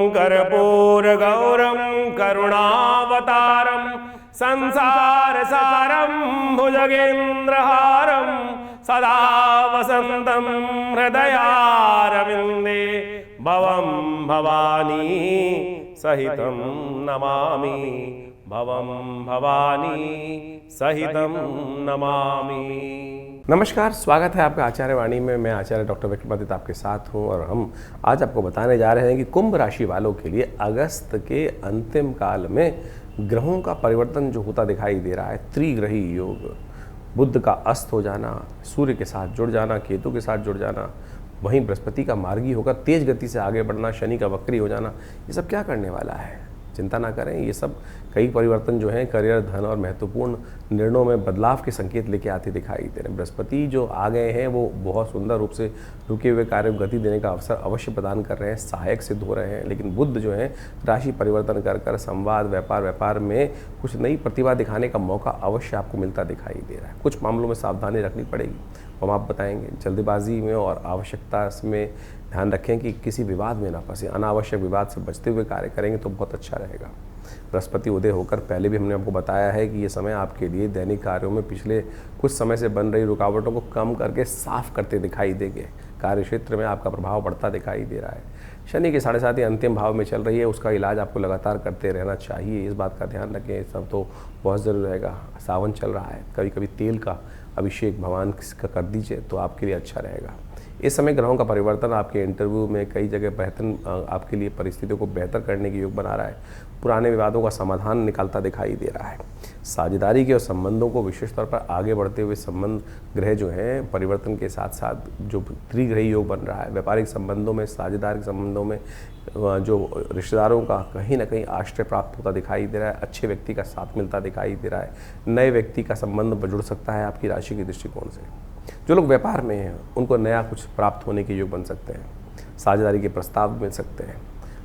कर्पूरगौरं करुणावतारं संसारसारं भुजगेन्द्रहारं सदा वसन्तं हृदयारविन्दे भवं भवानी सहितं नमामि। भवं भवानी सहितं नमामि। नमस्कार, स्वागत है आपका आचार्य वाणी में। मैं आचार्य डॉक्टर विक्रमादित्य आपके साथ हूं और हम आज आपको बताने जा रहे हैं कि कुंभ राशि वालों के लिए अगस्त के अंतिम काल में ग्रहों का परिवर्तन जो होता दिखाई दे रहा है। त्रिग्रही योग, बुध का अस्त हो जाना, सूर्य के साथ जुड़ जाना, केतु के साथ जुड़ जाना, वहीं बृहस्पति का मार्गी होकर तेज गति से आगे बढ़ना, शनि का वक्री हो जाना, ये सब क्या करने वाला है? चिंता ना करें, ये सब कई परिवर्तन जो हैं करियर, धन और महत्वपूर्ण निर्णयों में बदलाव के संकेत लेके आते दिखाई दे रहे हैं। बृहस्पति जो आ गए हैं वो बहुत सुंदर रूप से रुके हुए कार्य को गति देने का अवसर अवश्य प्रदान कर रहे हैं, सहायक सिद्ध हो रहे हैं। लेकिन बुध जो है राशि परिवर्तन कर संवाद, व्यापार में कुछ नई प्रतिभा दिखाने का मौका अवश्य आपको मिलता दिखाई दे रहा है। कुछ मामलों में सावधानी रखनी पड़ेगी, हम आप बताएंगे। जल्दबाजी में और आवश्यकता में ध्यान रखें कि किसी विवाद में ना फंसे। अनावश्यक विवाद से बचते हुए कार्य करेंगे तो बहुत अच्छा रहेगा। बृहस्पति उदय होकर पहले भी हमने आपको बताया है कि ये समय आपके लिए दैनिक कार्यों में पिछले कुछ समय से बन रही रुकावटों को कम करके साफ करते दिखाई देंगे। कार्य क्षेत्र में आपका प्रभाव बढ़ता दिखाई दे रहा है। शनि के 7.5 अंतिम भाव में चल रही है, उसका इलाज आपको लगातार करते रहना चाहिए। इस बात का ध्यान रखें, सब तो बहुत ज़रूरी रहेगा। सावन चल रहा है, कभी कभी तेल का अभिषेक भगवान का कर दीजिए तो आपके लिए अच्छा रहेगा। इस समय ग्रहों का परिवर्तन आपके इंटरव्यू में कई जगह बेहतर आपके लिए परिस्थितियों को बेहतर करने के योग बना रहा है। पुराने विवादों का समाधान निकालता दिखाई दे रहा है। साझेदारी के और संबंधों को विशेष तौर पर आगे बढ़ते हुए संबंध ग्रह जो हैं परिवर्तन के साथ साथ जो त्रिग्रही योग बन रहा है, व्यापारिक संबंधों में, साझेदारी के संबंधों में जो रिश्तेदारों का कहीं ना कहीं आश्रय प्राप्त होता दिखाई दे रहा है। अच्छे व्यक्ति का साथ मिलता दिखाई दे रहा है। नए व्यक्ति का संबंध जुड़ सकता है आपकी राशि के दृष्टिकोण से। जो लोग व्यापार में हैं उनको नया कुछ प्राप्त होने के योग बन सकते हैं। साझेदारी के प्रस्ताव मिल सकते हैं।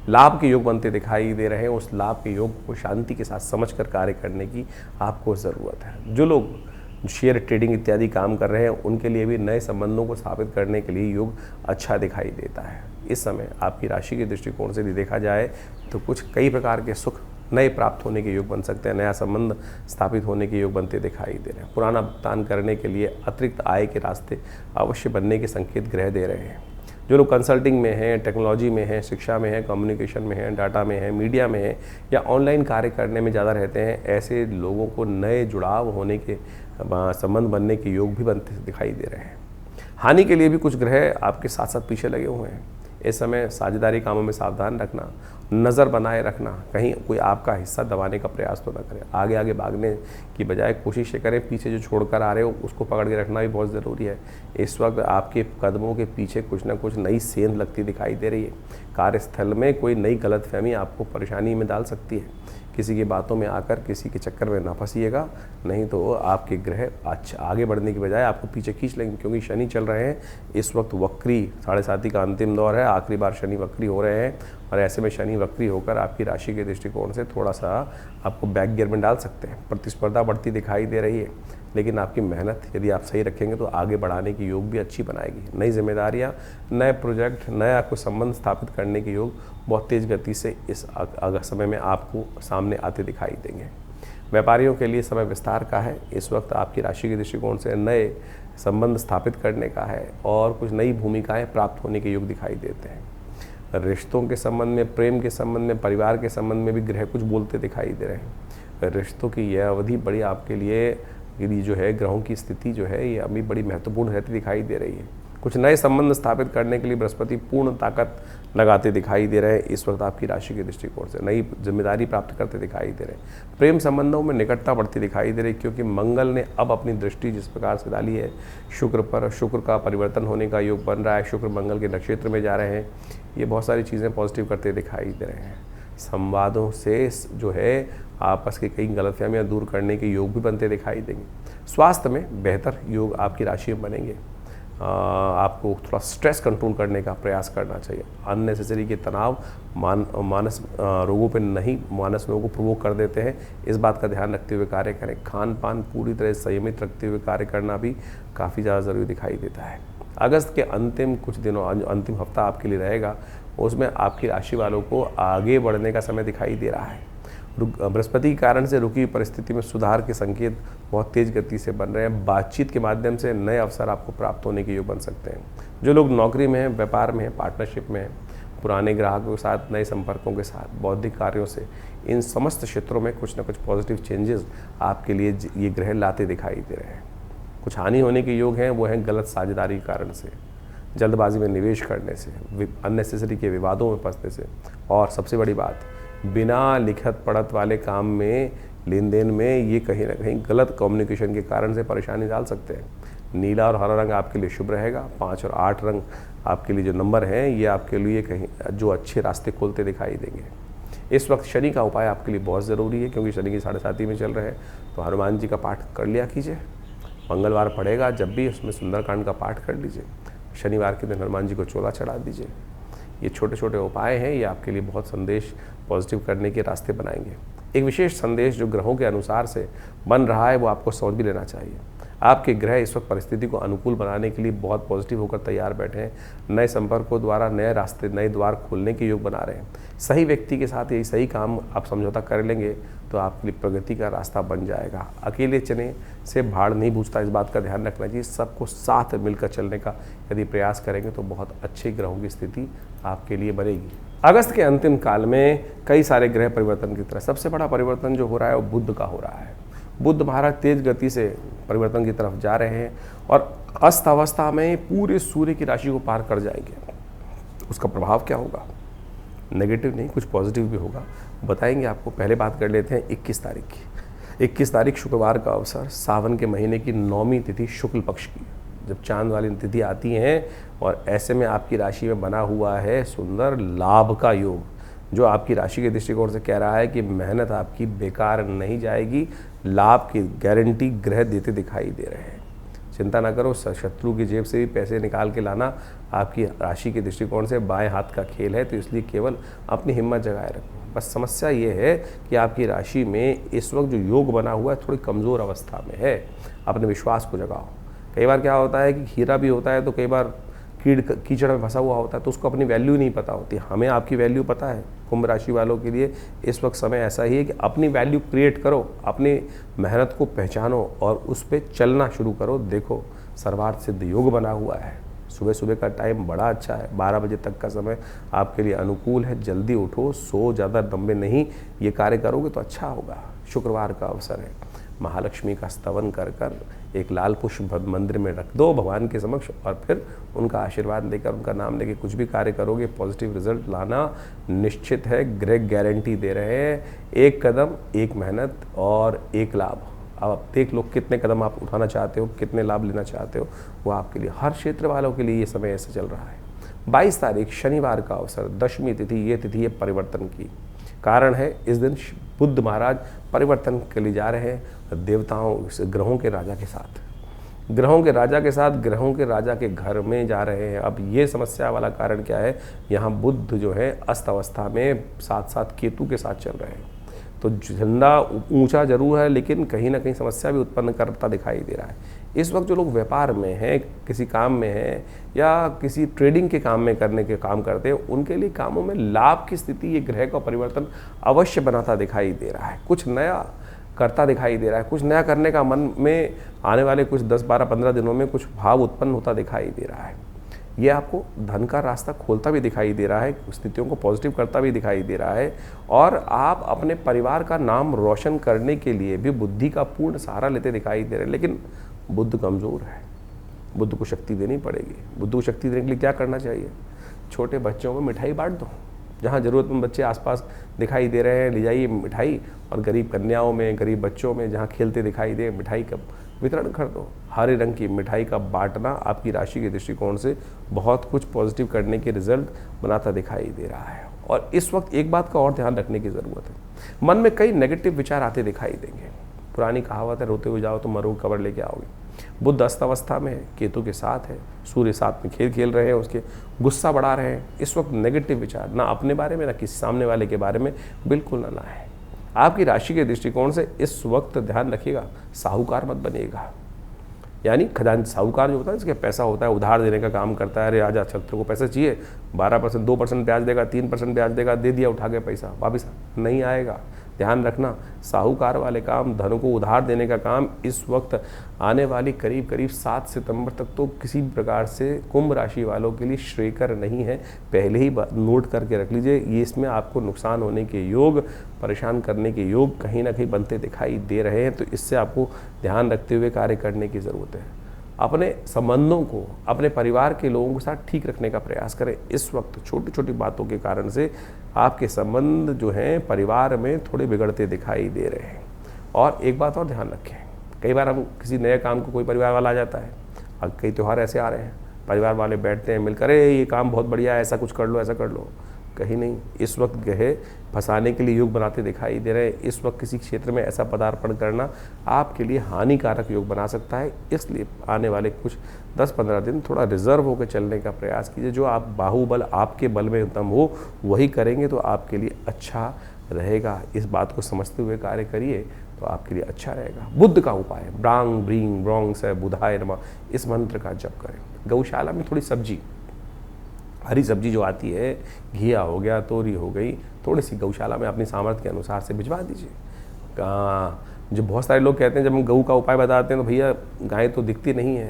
लाभ के योग बनते दिखाई दे रहे हैं। उस लाभ के योग को शांति के साथ समझकर कार्य करने की आपको ज़रूरत है। जो लोग शेयर ट्रेडिंग इत्यादि काम कर रहे हैं उनके लिए भी नए संबंधों को स्थापित करने के लिए योग अच्छा दिखाई देता है। इस समय आपकी राशि के दृष्टिकोण से यदि देखा जाए तो कुछ कई प्रकार के सुख नए प्राप्त होने के योग बन सकते हैं। नया संबंध स्थापित होने के योग बनते दिखाई दे रहे हैं। पुराना भुगतान करने के लिए अतिरिक्त आय के रास्ते अवश्य बनने के संकेत ग्रह दे रहे हैं। जो लोग कंसल्टिंग में हैं, टेक्नोलॉजी में हैं, शिक्षा में हैं, कम्युनिकेशन में हैं, डाटा में हैं, मीडिया में हैं या ऑनलाइन कार्य करने में ज़्यादा रहते हैं, ऐसे लोगों को नए जुड़ाव होने के संबंध बनने के योग भी बनते दिखाई दे रहे हैं। हानि के लिए भी कुछ ग्रह आपके साथ साथ पीछे लगे हुए हैं। इस समय साझेदारी कामों में सावधान रखना, नज़र बनाए रखना, कहीं कोई आपका हिस्सा दबाने का प्रयास तो ना करें। आगे आगे भागने की बजाय कोशिश करें पीछे जो छोड़कर आ रहे हो उसको पकड़ के रखना भी बहुत ज़रूरी है। इस वक्त आपके कदमों के पीछे कुछ ना कुछ नई सेंध लगती दिखाई दे रही है। कार्यस्थल में कोई नई गलतफहमी आपको परेशानी में डाल सकती है। किसी की बातों में आकर किसी के चक्कर में ना फंसिएगा, नहीं तो आपके ग्रह अच्छा आगे बढ़ने की बजाय आपको पीछे खींच लेंगे। क्योंकि शनि चल रहे हैं इस वक्त वक्री, 7.5 का अंतिम दौर है, आखिरी बार शनि वक्री हो रहे हैं और ऐसे में शनि वक्री होकर आपकी राशि के दृष्टिकोण से थोड़ा सा आपको बैक गियर में डाल सकते हैं। प्रतिस्पर्धा बढ़ती दिखाई दे रही है, लेकिन आपकी मेहनत यदि आप सही रखेंगे तो आगे बढ़ाने की योग भी अच्छी बनाएगी। नई जिम्मेदारियां, नए प्रोजेक्ट, नया कोई संबंध स्थापित करने के योग बहुत तेज़ गति से इस समय में आपको सामने आते दिखाई देंगे। व्यापारियों के लिए समय विस्तार का है। इस वक्त आपकी राशि के दृष्टिकोण से नए संबंध स्थापित करने का है और कुछ नई भूमिकाएँ प्राप्त होने के योग दिखाई देते हैं। रिश्तों के संबंध में, प्रेम के संबंध में, परिवार के संबंध में भी ग्रह कुछ बोलते दिखाई दे रहे हैं। रिश्तों की यह अवधि बड़ी आपके लिए यदि जो है ग्रहों की स्थिति जो है ये अभी बड़ी महत्वपूर्ण रहती दिखाई दे रही है। कुछ नए संबंध स्थापित करने के लिए बृहस्पति पूर्ण ताकत लगाते दिखाई दे रहे हैं। इस वक्त आपकी राशि के दृष्टिकोण से नई जिम्मेदारी प्राप्त करते दिखाई दे रहे हैं। प्रेम संबंधों में निकटता बढ़ती दिखाई दे रही है, क्योंकि मंगल ने अब अपनी दृष्टि जिस प्रकार से डाली है शुक्र पर, शुक्र का परिवर्तन होने का योग बन रहा है। शुक्र मंगल के नक्षत्र में जा रहे हैं। ये बहुत सारी चीज़ें पॉजिटिव करते दिखाई दे रहे हैं। संवादों से जो है आपस की कई गलतफहमियां दूर करने के योग भी बनते दिखाई देंगे। स्वास्थ्य में बेहतर योग आपकी राशि में बनेंगे। आपको थोड़ा स्ट्रेस कंट्रोल करने का प्रयास करना चाहिए। अननेसेसरी के तनाव मानस रोगों पे नहीं, मानस रोगों को प्रोवोक कर देते हैं। इस बात का ध्यान रखते हुए कार्य करें। खान पान पूरी तरह संयमित रखते हुए कार्य करना भी काफ़ी ज़्यादा ज़रूरी दिखाई देता है। अगस्त के अंतिम कुछ दिनों, अंतिम हफ्ता आपके लिए रहेगा उसमें आपकी राशि वालों को आगे बढ़ने का समय दिखाई दे रहा है। बृहस्पति के कारण से रुकी परिस्थिति में सुधार के संकेत बहुत तेज गति से बन रहे हैं। बातचीत के माध्यम से नए अवसर आपको प्राप्त होने के योग बन सकते हैं। जो लोग नौकरी में हैं, व्यापार में हैं, पार्टनरशिप में हैं, पुराने ग्राहकों के साथ, नए संपर्कों के साथ, बौद्धिक कार्यों से, इन समस्त क्षेत्रों में कुछ ना कुछ पॉजिटिव चेंजेस आपके लिए ये ग्रह लाते दिखाई दे रहे हैं। कुछ हानि होने के योग हैं, वो हैं गलत साझेदारी के कारण से, जल्दबाजी में निवेश करने से, अननेसेसरी के विवादों में फंसने से, और सबसे बड़ी बात, बिना लिखत पढ़त वाले काम में, लेन देन में ये कहीं ना कहीं गलत कम्युनिकेशन के कारण से परेशानी डाल सकते हैं। नीला और हरा रंग आपके लिए शुभ रहेगा। 5 और 8 रंग आपके लिए जो नंबर हैं, ये आपके लिए कहीं जो अच्छे रास्ते खोलते दिखाई देंगे। इस वक्त शनि का उपाय आपके लिए बहुत ज़रूरी है, क्योंकि शनि की 7.5 में चल रहे हैं। तो हनुमान जी का पाठ कर लिया कीजिए। मंगलवार पड़ेगा जब भी, उसमें सुंदरकांड का पाठ कर लीजिए। शनिवार के दिन हनुमान जी को चोला चढ़ा दीजिए। ये छोटे छोटे उपाय हैं, ये आपके लिए बहुत संदेश पॉजिटिव करने के रास्ते बनाएंगे। एक विशेष संदेश जो ग्रहों के अनुसार से बन रहा है, वो आपको समझ भी लेना चाहिए। आपके ग्रह इस वक्त परिस्थिति को अनुकूल बनाने के लिए बहुत पॉजिटिव होकर तैयार बैठे हैं। नए संपर्कों द्वारा नए रास्ते, नए द्वार खोलने के योग बना रहे हैं। सही व्यक्ति के साथ यही सही काम आप समझौता कर लेंगे तो आपके लिए प्रगति का रास्ता बन जाएगा। अकेले चने से भाड़ नहीं बूझता, इस बात का ध्यान रखना चाहिए। सबको साथ मिलकर चलने का यदि प्रयास करेंगे तो बहुत अच्छे ग्रहों की स्थिति आपके लिए बनेगी। अगस्त के अंतिम काल में कई सारे ग्रह परिवर्तन की तरफ, सबसे बड़ा परिवर्तन जो हो रहा है वो बुध का हो रहा है। बुध महाराज तेज गति से परिवर्तन की तरफ जा रहे हैं और अस्त अवस्था में पूरे सूर्य की राशि को पार कर जाएंगे। उसका प्रभाव क्या होगा? नेगेटिव नहीं, कुछ पॉजिटिव भी होगा, बताएंगे आपको। पहले बात कर लेते हैं 21 तारीख की। 21 तारीख शुक्रवार का अवसर, सावन के महीने की 9वीं तिथि शुक्ल पक्ष की, जब चांद वाली तिथि आती हैं, और ऐसे में आपकी राशि में बना हुआ है सुंदर लाभ का योग, जो आपकी राशि के दृष्टिकोण से कह रहा है कि मेहनत आपकी बेकार नहीं जाएगी। लाभ की गारंटी ग्रह देते दिखाई दे रहे हैं। चिंता ना करो, शत्रु की जेब से भी पैसे निकाल के लाना आपकी राशि के दृष्टिकोण से बाएं हाथ का खेल है, तो इसलिए केवल अपनी हिम्मत जगाए रखो। बस समस्या ये है कि आपकी राशि में इस वक्त जो योग बना हुआ है थोड़ी कमज़ोर अवस्था में है। अपने विश्वास को जगाओ। कई बार क्या होता है कि हीरा भी होता है तो कई बार कीचड़ में फंसा हुआ होता है, तो उसको अपनी वैल्यू नहीं पता होती। हमें आपकी वैल्यू पता है। कुंभ राशि वालों के लिए इस वक्त समय ऐसा ही है कि अपनी वैल्यू क्रिएट करो, अपनी मेहनत को पहचानो और उस पर चलना शुरू करो। देखो, सर्वार्थ सिद्ध योग बना हुआ है। सुबह सुबह का टाइम बड़ा अच्छा है, 12 बजे तक का समय आपके लिए अनुकूल है। जल्दी उठो, सो ज़्यादा लंबे नहीं, ये कार्य करोगे तो अच्छा होगा। शुक्रवार का अवसर है। महालक्ष्मी का स्तवन कर कर एक लाल पुष्प मंदिर में रख दो भगवान के समक्ष, और फिर उनका आशीर्वाद लेकर, उनका नाम लेके कुछ भी कार्य करोगे, पॉजिटिव रिजल्ट लाना निश्चित है। ग्रह गारंटी दे रहे हैं। एक कदम, एक मेहनत और एक लाभ। अब आप देख लो कितने कदम आप उठाना चाहते हो, कितने लाभ लेना चाहते हो, वो आपके लिए, हर क्षेत्र वालों के लिए ये समय ऐसे चल रहा है। 22 तारीख शनिवार का अवसर, 10वीं तिथि, ये तिथि है परिवर्तन की। कारण है इस दिन बुध महाराज परिवर्तन के लिए जा रहे हैं देवताओं, ग्रहों के राजा के साथ। ग्रहों के राजा के साथ, ग्रहों के राजा के घर में जा रहे हैं। अब ये समस्या वाला कारण क्या है? यहाँ बुध जो है अस्त अवस्था में साथ साथ केतु के साथ चल रहे हैं, तो झंडा ऊंचा जरूर है, लेकिन कहीं ना कहीं समस्या भी उत्पन्न करता दिखाई दे रहा है। इस वक्त जो लोग व्यापार में हैं, किसी काम में हैं, या किसी ट्रेडिंग के काम में करने के काम करते हैं, उनके लिए कामों में लाभ की स्थिति ये ग्रह का परिवर्तन अवश्य बनाता दिखाई दे रहा है। कुछ नया करता दिखाई दे रहा है, कुछ नया करने का मन में आने वाले कुछ 10, 12, 15 दिनों में कुछ भाव उत्पन्न होता दिखाई दे रहा है। ये आपको धन का रास्ता खोलता भी दिखाई दे रहा है, स्थितियों को पॉजिटिव करता भी दिखाई दे रहा है, और आप अपने परिवार का नाम रोशन करने के लिए भी बुद्धि का पूर्ण सहारा लेते दिखाई दे रहे हैं। लेकिन बुद्ध कमज़ोर है, बुद्ध को शक्ति देनी पड़ेगी। बुद्ध को शक्ति देने के लिए क्या करना चाहिए? छोटे बच्चों में मिठाई बांट दो। जहाँ ज़रूरतमंद बच्चे आसपास दिखाई दे रहे हैं, ले जाइए मिठाई, और गरीब कन्याओं में, गरीब बच्चों में जहाँ खेलते दिखाई दे, मिठाई का वितरण कर दो। हरे रंग की मिठाई का बांटना आपकी राशि के दृष्टिकोण से बहुत कुछ पॉजिटिव करने के रिजल्ट बनाता दिखाई दे रहा है। और इस वक्त एक बात का और ध्यान रखने की ज़रूरत है। मन में कई नेगेटिव विचार आते दिखाई देंगे। पुरानी कहावत है, रोते हुए जाओ तो मरो कबर लेके आओगे। बुध अस्त अवस्था में है, केतु के साथ है, सूर्य साथ में खेल खेल रहे हैं, उसके गुस्सा बढ़ा रहे हैं। इस वक्त नेगेटिव विचार ना अपने बारे में, ना किसी सामने वाले के बारे में बिल्कुल ना है। आपकी राशि के दृष्टिकोण से इस वक्त ध्यान रखिएगा, साहूकार मत बनिएगा। यानी खजान साहूकार जो होता है, इसके पैसा होता है, उधार देने का काम करता है। अरे आजा, छत्र को पैसा चाहिए, 12%, 2% ब्याज देगा, 3% ब्याज देगा, दे दिया उठा के पैसा, वापस नहीं आएगा। ध्यान रखना, साहूकार वाले काम, धन को उधार देने का काम इस वक्त आने वाली करीब करीब 7 सितंबर तक तो किसी प्रकार से कुंभ राशि वालों के लिए श्रेयकर नहीं है। पहले ही नोट करके रख लीजिए, ये इसमें आपको नुकसान होने के योग, परेशान करने के योग कहीं ना कहीं बनते दिखाई दे रहे हैं। तो इससे आपको ध्यान रखते हुए कार्य करने की ज़रूरत है। अपने संबंधों को अपने परिवार के लोगों के साथ ठीक रखने का प्रयास करें। इस वक्त छोटी छोटी बातों के कारण से आपके संबंध जो हैं परिवार में थोड़े बिगड़ते दिखाई दे रहे हैं। और एक बात और ध्यान रखें, कई बार हम किसी नए काम को कोई परिवार वाला आ जाता है, अब कई त्यौहार ऐसे आ रहे हैं, परिवार वाले बैठते हैं मिलकर, ये काम बहुत बढ़िया है, ऐसा कुछ कर लो, ऐसा कर लो। कहीं नहीं, इस वक्त गहे फंसाने के लिए योग बनाते दिखाई दे रहे हैं। इस वक्त किसी क्षेत्र में ऐसा पदार्पण करना आपके लिए हानिकारक योग बना सकता है। इसलिए आने वाले कुछ 10-15 दिन थोड़ा रिजर्व होकर चलने का प्रयास कीजिए। जो आप बाहुबल आपके बल में उत्तम हो वही करेंगे तो आपके लिए अच्छा रहेगा। इस बात को समझते हुए कार्य करिए तो आपके लिए अच्छा रहेगा। बुद्ध का उपाय, ब्रांग ब्रींग ब्रोंग से बुधाय नमः, इस मंत्र का जप करें। गौशाला में थोड़ी सब्जी, हरी सब्जी जो आती है, घिया हो गया, तोरी हो गई, थोड़ी सी गौशाला में अपनी सामर्थ्य के अनुसार से भिजवा दीजिए। जो बहुत सारे लोग कहते हैं जब हम गऊ का उपाय बताते हैं तो भैया गाय तो दिखती नहीं है,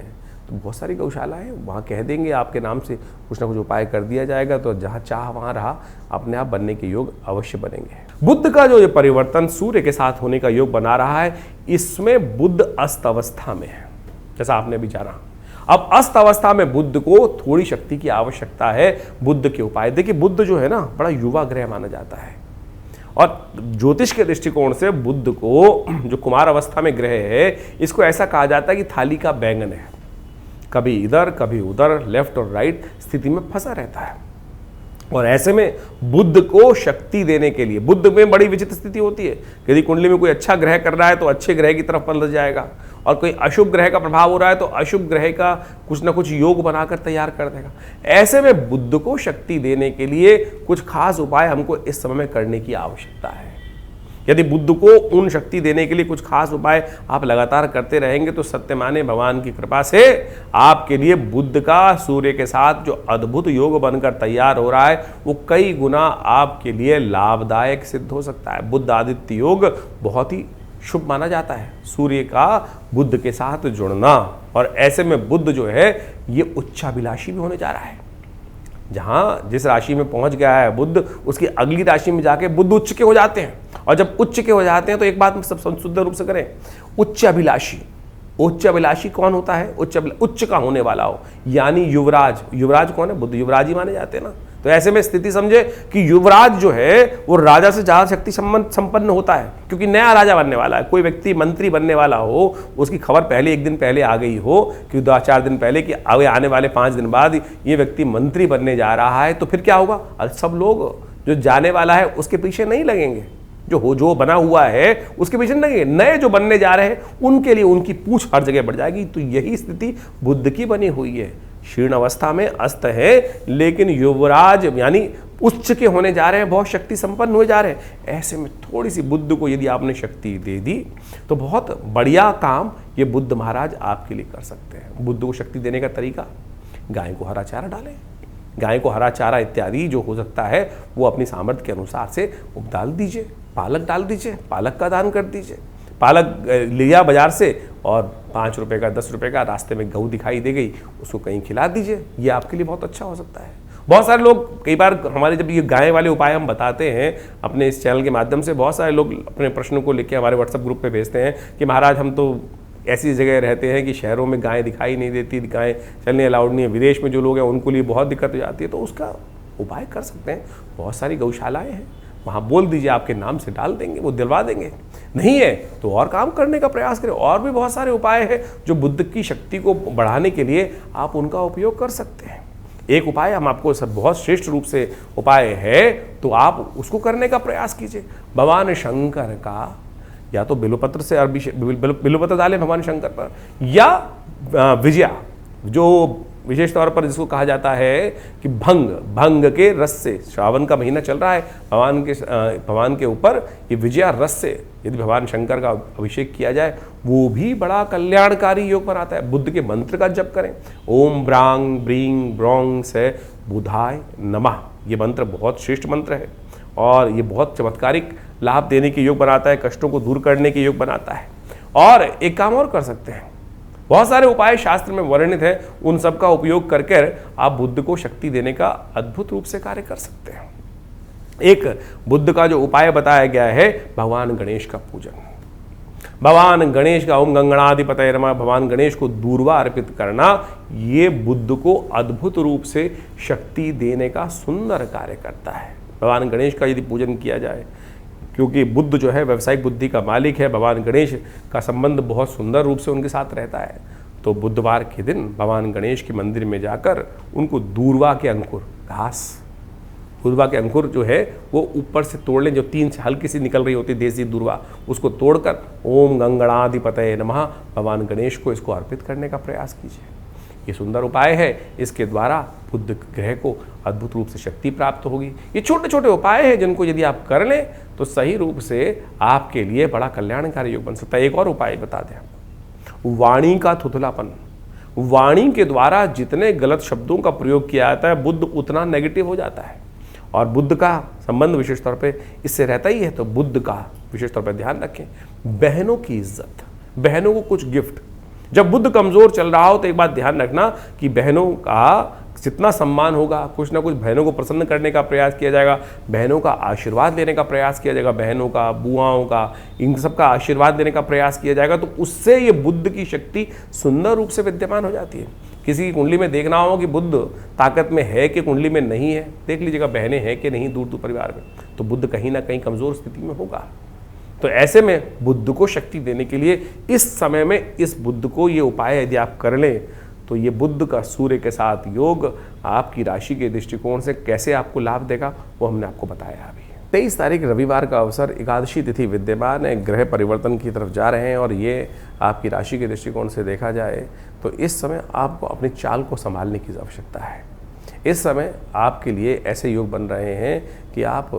तो बहुत सारी गौशाला है, वहाँ कह देंगे आपके नाम से कुछ ना कुछ उपाय कर दिया जाएगा, तो जहाँ चाह वहाँ रहा, अपने आप बनने के योग अवश्य बनेंगे। बुद्ध का जो ये परिवर्तन सूर्य के साथ होने का योग बना रहा है, इसमें बुद्ध अस्त अवस्था में है, जैसा आपने अभी जाना। अब अस्त अवस्था में बुद्ध को थोड़ी शक्ति की आवश्यकता है। बुद्ध के उपाय देखिए, बुद्ध जो है ना बड़ा युवा ग्रह माना जाता है, और ज्योतिष के दृष्टिकोण से बुद्ध को जो कुमार अवस्था में ग्रह है, इसको ऐसा कहा जाता है कि थाली का बैंगन है, कभी इधर कभी उधर, लेफ्ट और राइट स्थिति में फंसा रहता है। और ऐसे में बुद्ध को शक्ति देने के लिए, बुद्ध में बड़ी विचित्र स्थिति होती है, यदि कुंडली में कोई अच्छा ग्रह कर रहा है तो अच्छे ग्रह की तरफ पलट जाएगा, और कोई अशुभ ग्रह का प्रभाव हो रहा है तो अशुभ ग्रह का कुछ ना कुछ योग बनाकर तैयार कर देगा। ऐसे में बुद्ध को शक्ति देने के लिए कुछ खास उपाय हमको इस समय में करने की आवश्यकता है। यदि बुद्ध को उन शक्ति देने के लिए कुछ खास उपाय आप लगातार करते रहेंगे तो सत्य माने भगवान की कृपा से आपके लिए बुद्ध का सूर्य के साथ जो अद्भुत योग बनकर तैयार हो रहा है, वो कई गुना आपके लिए लाभदायक सिद्ध हो सकता है। बुद्ध आदित्य योग बहुत ही शुभ माना जाता है, सूर्य का बुद्ध के साथ जुड़ना। और ऐसे में बुद्ध जो है ये उच्चाभिलाषी भी होने जा रहा है। जहां जिस राशि में पहुंच गया है बुद्ध, उसकी अगली राशि में जाके बुद्ध उच्च के हो जाते हैं। और जब उच्च के हो जाते हैं तो एक बात सब शुद्ध रूप से करें, उच्च अभिलाषी। उच्च अभिलाषी कौन होता है? उच्च का होने वाला हो, यानी युवराज। युवराज कौन है? बुद्ध युवराज ही माने जाते हैं ना। तो ऐसे में स्थिति समझे कि युवराज जो है वो राजा से ज्यादा शक्ति संपन्न होता है, क्योंकि नया राजा बनने वाला है। कोई व्यक्ति मंत्री बनने वाला हो, उसकी खबर पहले एक दिन पहले आ गई हो कि 2-4 दिन पहले कि आने वाले 5 दिन बाद ये व्यक्ति मंत्री बनने जा रहा है, तो फिर क्या होगा? सब लोग जो जाने वाला है उसके पीछे नहीं लगेंगे, जो बना हुआ है उसके पीछे नहीं लगेंगे। नए जो बनने जा रहे हैं उनके लिए उनकी पूछ हर जगह बढ़ जाएगी। तो यही स्थिति बुद्ध की बनी हुई है। क्षीण अवस्था में अस्त है, लेकिन युवराज यानी उच्च के होने जा रहे हैं, बहुत शक्ति संपन्न हो जा रहे हैं। ऐसे में थोड़ी सी बुद्ध को यदि आपने शक्ति दे दी तो बहुत बढ़िया काम ये बुद्ध महाराज आपके लिए कर सकते हैं। बुद्ध को शक्ति देने का तरीका, गाय को हरा चारा डालें। गाय को हरा चारा इत्यादि जो हो सकता है वो अपनी सामर्थ्य के अनुसार से डाल दीजिए। पालक डाल दीजिए, पालक का दान कर दीजिए। पालक लिया बाजार से और 5 रुपए का 10 रुपए का रास्ते में गऊ दिखाई दे गई, उसको कहीं खिला दीजिए। ये आपके लिए बहुत अच्छा हो सकता है। बहुत सारे लोग, कई बार हमारे जब ये गाय वाले उपाय हम बताते हैं अपने इस चैनल के माध्यम से, बहुत सारे लोग अपने प्रश्नों को लेकर हमारे व्हाट्सएप ग्रुप पे भेजते हैं कि महाराज हम तो ऐसी जगह रहते हैं कि शहरों में गाय दिखाई नहीं देती, गाय चलने अलाउड नहीं है, विदेश में जो लोग हैं उनको लिए बहुत दिक्कत हो जाती है, तो उसका उपाय कर सकते हैं। बहुत सारी गौशालाएँ हैं, वहाँ बोल दीजिए आपके नाम से डाल देंगे, वो दिलवा देंगे। नहीं है तो और काम करने का प्रयास करें। और भी बहुत सारे उपाय हैं जो बुद्ध की शक्ति को बढ़ाने के लिए आप उनका उपयोग कर सकते हैं। एक उपाय हम आपको सब बहुत श्रेष्ठ रूप से उपाय है, तो आप उसको करने का प्रयास कीजिए। भगवान शंकर का या तो बिल्वपत्र से बिल्वपत्र डालें भगवान शंकर पर, या विजया, जो विशेष तौर पर जिसको कहा जाता है कि भंग के रस से, श्रावण का महीना चल रहा है, भगवान के ऊपर ये विजया रस से यदि भगवान शंकर का अभिषेक किया जाए, वो भी बड़ा कल्याणकारी योग बनाता है। बुद्ध के मंत्र का जप करें, ओम ब्रांग ब्रींग ब्रोंग से बुधाय नमः। ये मंत्र बहुत श्रेष्ठ मंत्र है और ये बहुत चमत्कारिक लाभ देने के योग बनाता है, कष्टों को दूर करने के योग बनाता है। और एक काम और कर सकते हैं, बहुत सारे उपाय शास्त्र में वर्णित है, उन सब का उपयोग करके आप बुद्ध को शक्ति देने का अद्भुत रूप से कार्य कर सकते हैं। एक बुद्ध का जो उपाय बताया गया है, भगवान गणेश का पूजन। भगवान गणेश का ओम गंगणाधिपतये नमः, भगवान गणेश को दूर्वा अर्पित करना, ये बुद्ध को अद्भुत रूप से शक्ति देने का सुंदर कार्य करता है। भगवान गणेश का यदि पूजन किया जाए, क्योंकि बुद्ध जो है व्यवसायिक बुद्धि का मालिक है, भगवान गणेश का संबंध बहुत सुंदर रूप से उनके साथ रहता है। तो बुधवार के दिन भगवान गणेश के मंदिर में जाकर उनको दूर्वा के अंकुर, घास, दूर्वा के अंकुर जो है वो ऊपर से तोड़ लें, जो तीन से हल्की सी निकल रही होती है देसी दूर्वा, उसको तोड़कर ओम गंगणाधिपतये नमः भगवान गणेश को इसको अर्पित करने का प्रयास कीजिए। ये सुंदर उपाय है, इसके द्वारा बुद्ध ग्रह को अद्भुत रूप से शक्ति प्राप्त होगी। ये छोटे छोटे उपाय हैं जिनको यदि आप कर लें तो सही रूप से आपके लिए बड़ा कल्याणकारी योग बन सकता है। एक और उपाय बता दें, वाणी का थुथलापन। वाणी के द्वारा जितने गलत शब्दों का प्रयोग किया जाता है, बुद्ध उतना नेगेटिव हो जाता है और बुद्ध का संबंध विशेष तौर पे इससे रहता ही है। तो बुद्ध का विशेष तौर पे ध्यान रखें। बहनों की इज्जत, बहनों को कुछ गिफ्ट। जब बुद्ध कमजोर चल रहा हो तो एक बात ध्यान रखना कि बहनों का जितना सम्मान होगा, कुछ ना कुछ बहनों को प्रसन्न करने का प्रयास किया जाएगा, बहनों का आशीर्वाद लेने का प्रयास किया जाएगा, बहनों का, बुआओं का, इन सब का आशीर्वाद देने का प्रयास किया जाएगा। तो उससे ये बुद्ध की शक्ति सुंदर रूप से विद्यमान हो जाती है। किसी की कुंडली में देखना हो कि बुद्ध ताकत में है कि कुंडली में नहीं है, देख लीजिएगा बहनें हैं कि नहीं दूर दूर परिवार में, तो बुद्ध कहीं ना कहीं कमजोर स्थिति में होगा। तो ऐसे में बुद्ध को शक्ति देने के लिए इस समय में इस बुद्ध को ये उपाय यदि आप कर लें तो ये बुद्ध का सूर्य के साथ योग आपकी राशि के दृष्टिकोण से कैसे आपको लाभ देगा वो हमने आपको बताया अभी। 23 तारीख रविवार का अवसर, एकादशी तिथि विद्यमान है, ग्रह परिवर्तन की तरफ जा रहे हैं और ये आपकी राशि के दृष्टिकोण से देखा जाए तो इस समय आपको अपनी चाल को संभालने की आवश्यकता है। इस समय आपके लिए ऐसे योग बन रहे हैं कि आप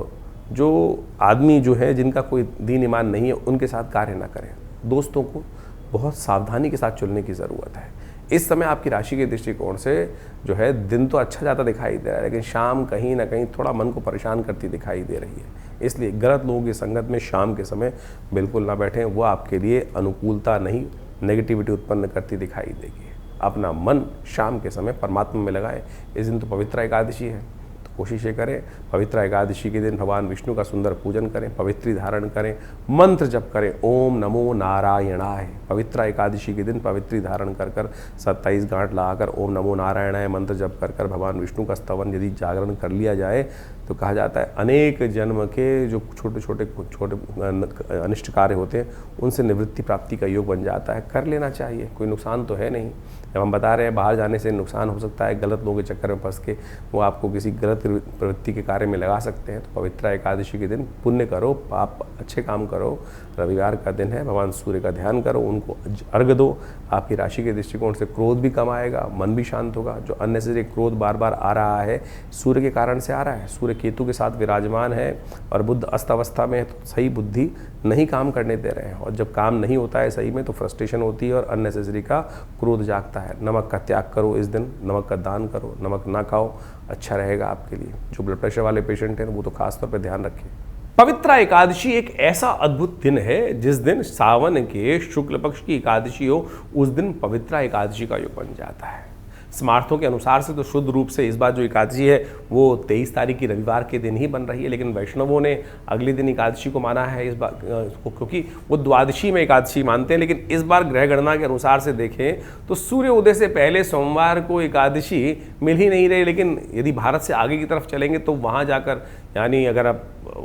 जो आदमी जो है जिनका कोई दीन ईमान नहीं है उनके साथ कार्य ना करें। दोस्तों को बहुत सावधानी के साथ चुनने की ज़रूरत है। इस समय आपकी राशि के दृष्टिकोण से जो है दिन तो अच्छा ज़्यादा दिखाई दे रहा है, लेकिन शाम कहीं ना कहीं थोड़ा मन को परेशान करती दिखाई दे रही है। इसलिए गलत लोगों की संगत में शाम के समय बिल्कुल ना बैठें, वो आपके लिए अनुकूलता नहीं, नेगेटिविटी उत्पन्न करती दिखाई देगी। अपना मन शाम के समय परमात्मा में लगाएं। इस दिन तो पवित्र एकादशी है, तो कोशिश ये करें पवित्र एकादशी के दिन भगवान विष्णु का सुंदर पूजन करें, पवित्री धारण करें, मंत्र जप करें ओम नमो नारायणाय। पवित्र एकादशी के दिन पवित्री धारण कर कर 27 गांठ लगाकर ओम नमो नारायणाय मंत्र जप कर कर भगवान विष्णु का स्तवन यदि जागरण कर लिया जाए तो कहा जाता है अनेक जन्म के जो छोटे छोटे अनिष्ट कार्य होते हैं उनसे निवृत्ति प्राप्ति का योग बन जाता है। कर लेना चाहिए, कोई नुकसान तो है नहीं। जब हम बता रहे हैं बाहर जाने से नुकसान हो सकता है, गलत लोगों के चक्कर में फंस के वो आपको किसी गलत प्रवृत्ति के कार्य में लगा सकते हैं। तो पवित्र एकादशी के दिन पुण्य करो, पाप अच्छे काम करो। रविवार का दिन है, भगवान सूर्य का ध्यान करो, उनको अर्घ दो। आपकी राशि के दृष्टिकोण से क्रोध भी कम आएगा, मन भी शांत होगा। जो अननेसेसरी क्रोध बार बार आ रहा है सूर्य के कारण से आ रहा है। सूर्य केतु के साथ विराजमान है और बुध अस्त अवस्था में है, तो सही बुद्धि नहीं काम करने दे रहे हैं और जब काम नहीं होता है सही में तो फ्रस्ट्रेशन होती है और अननेसेसरी का क्रोध जागता है। नमक का त्याग करो, इस दिन नमक का दान करो, नमक ना खाओ, अच्छा रहेगा आपके लिए। जो ब्लड प्रेशर वाले पेशेंट हैं वो तो खास तौर पर ध्यान रखें। पवित्र एकादशी एक ऐसा अद्भुत दिन है जिस दिन सावन के शुक्ल पक्ष की एकादशी हो, उस दिन पवित्र एकादशी का योग बन जाता है। स्मार्थों के अनुसार से तो शुद्ध रूप से इस बार जो एकादशी है वो 23 तारीख की रविवार के दिन ही बन रही है, लेकिन वैष्णवों ने अगले दिन एकादशी को माना है इस बार क्योंकि वो द्वादशी में एकादशी मानते हैं। लेकिन इस बार ग्रह गणना के अनुसार से देखें तो सूर्य उदय से पहले सोमवार को एकादशी मिल ही नहीं रही। लेकिन यदि भारत से आगे की तरफ चलेंगे तो वहाँ जाकर, यानी अगर आप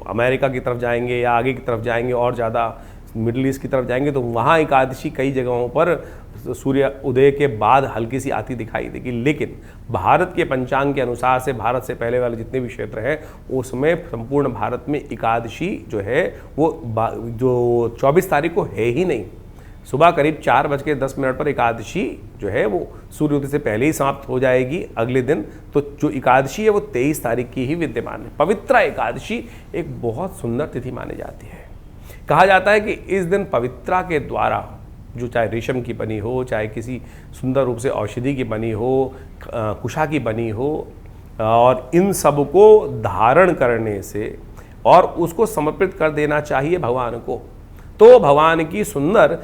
अमेरिका की तरफ जाएंगे या आगे की तरफ जाएंगे और ज़्यादा मिडिल ईस्ट की तरफ जाएंगे तो वहाँ एकादशी कई जगहों पर सूर्य उदय के बाद हल्की सी आती दिखाई देगी। लेकिन भारत के पंचांग के अनुसार से भारत से पहले वाले जितने भी क्षेत्र हैं उसमें संपूर्ण भारत में एकादशी जो है वो जो 24 तारीख को है ही नहीं। सुबह करीब 4:10 पर एकादशी जो है वो सूर्योदय से पहले ही समाप्त हो जाएगी अगले दिन। तो जो एकादशी है वो 23 तारीख की ही विद्यमान है। पवित्र एकादशी एक बहुत सुंदर तिथि मानी जाती है। कहा जाता है कि इस दिन पवित्रा के द्वारा, जो चाहे रेशम की बनी हो, चाहे किसी सुंदर रूप से औषधि की बनी हो, कुशा की बनी हो, और इन सब को धारण करने से और उसको समर्पित कर देना चाहिए भगवान को, तो भगवान की सुंदर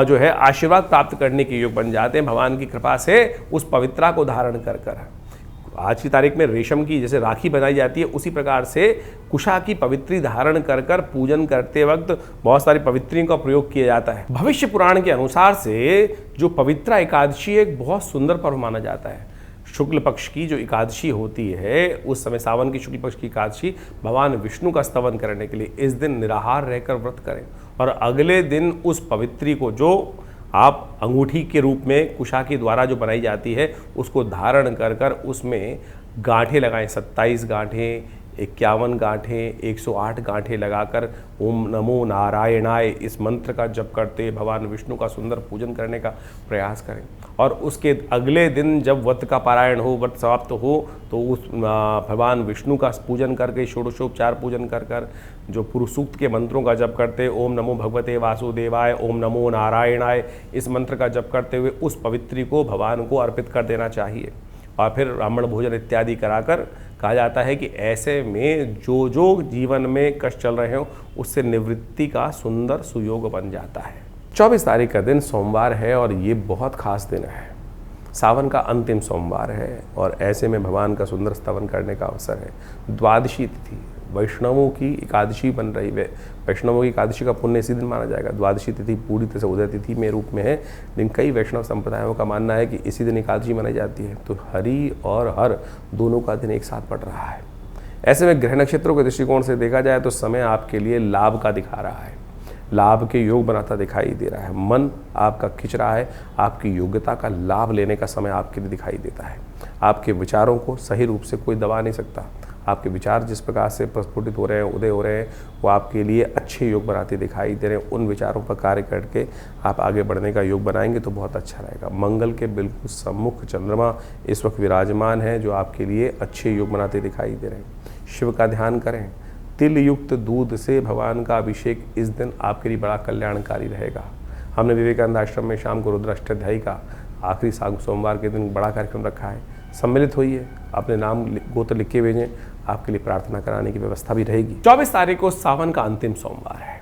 जो है आशीर्वाद प्राप्त करने के योग बन जाते हैं भगवान की कृपा से उस पवित्रा को धारण कर कर। आज की तारीख में रेशम की जैसे राखी बनाई जाती है, उसी प्रकार से कुशा की पवित्री धारण कर कर पूजन करते वक्त बहुत सारी पवित्रियों का प्रयोग किया जाता है। भविष्य पुराण के अनुसार से जो पवित्रा एकादशी एक बहुत सुंदर पर्व माना जाता है। शुक्ल पक्ष की जो एकादशी होती है, उस समय सावन की शुक्ल पक्ष की एकादशी भगवान विष्णु का स्तवन करने के लिए इस दिन निराहार रहकर व्रत करें और अगले दिन उस पवित्री को जो आप अंगूठी के रूप में कुशा के द्वारा जो बनाई जाती है उसको धारण कर कर उसमें गांठें लगाएं। 27 गांठें, 51 गांठें, 108 गांठें लगाकर ओम नमो नारायणाय इस मंत्र का जप करते भगवान विष्णु का सुंदर पूजन करने का प्रयास करें। और उसके अगले दिन जब व्रत का पारायण हो, व्रत समाप्त हो, तो उस भगवान विष्णु का पूजन करके षोडशोपचार पूजन कर कर जो पुरुष सूक्त के मंत्रों का जप करते ओम नमो भगवते वासुदेवाय, ओम नमो नारायणाय इस मंत्र का जप करते हुए उस पवित्री को भगवान को अर्पित कर देना चाहिए। और फिर ब्राह्मण भोजन इत्यादि कराकर कहा जाता है कि ऐसे में जो जो जीवन में कष्ट चल रहे हो उससे निवृत्ति का सुंदर सुयोग बन जाता है। 24 तारीख का दिन सोमवार है और ये बहुत खास दिन है। सावन का अंतिम सोमवार है और ऐसे में भगवान का सुंदर स्तवन करने का अवसर है। द्वादशी तिथि वैष्णवों की एकादशी बन रही है। वैष्णवों की एकादशी का पुण्य इसी दिन माना जाएगा। द्वादशी तिथि पूरी तरह से उदय तिथि में रूप में है, लेकिन कई वैष्णव संप्रदायों का मानना है कि इसी दिन एकादशी मनाई जाती है। तो हरि और हर दोनों का दिन एक साथ पड़ रहा है। ऐसे में ग्रह नक्षत्रों के दृष्टिकोण से देखा जाए तो समय आपके लिए लाभ का दिखा रहा है, लाभ के योग बनाता दिखाई दे रहा है। मन आपका खिंच रहा है, आपकी योग्यता का लाभ लेने का समय आपके लिए दिखाई देता है। आपके विचारों को सही रूप से कोई दबा नहीं सकता। आपके विचार जिस प्रकार से प्रस्फुटित हो रहे हैं, उदय हो रहे हैं, वो आपके लिए अच्छे योग बनाते दिखाई दे रहे हैं। उन विचारों पर कार्य करके आप आगे बढ़ने का योग बनाएंगे तो बहुत अच्छा रहेगा। मंगल के बिल्कुल सम्मुख चंद्रमा इस वक्त विराजमान है, जो आपके लिए अच्छे योग बनाते दिखाई दे रहे हैं। शिव का ध्यान करें। तिल युक्त दूध से भगवान का अभिषेक इस दिन आपके लिए बड़ा कल्याणकारी रहेगा। हमने विवेकानंद आश्रम में शाम को रुद्राष्टध्यायी का आखिरी सोमवार के दिन बड़ा कार्यक्रम रखा है। सम्मिलित होइए, अपने नाम गोत्र लिख के भेजें, आपके लिए प्रार्थना कराने की व्यवस्था भी रहेगी। 24 तारीख को सावन का अंतिम सोमवार है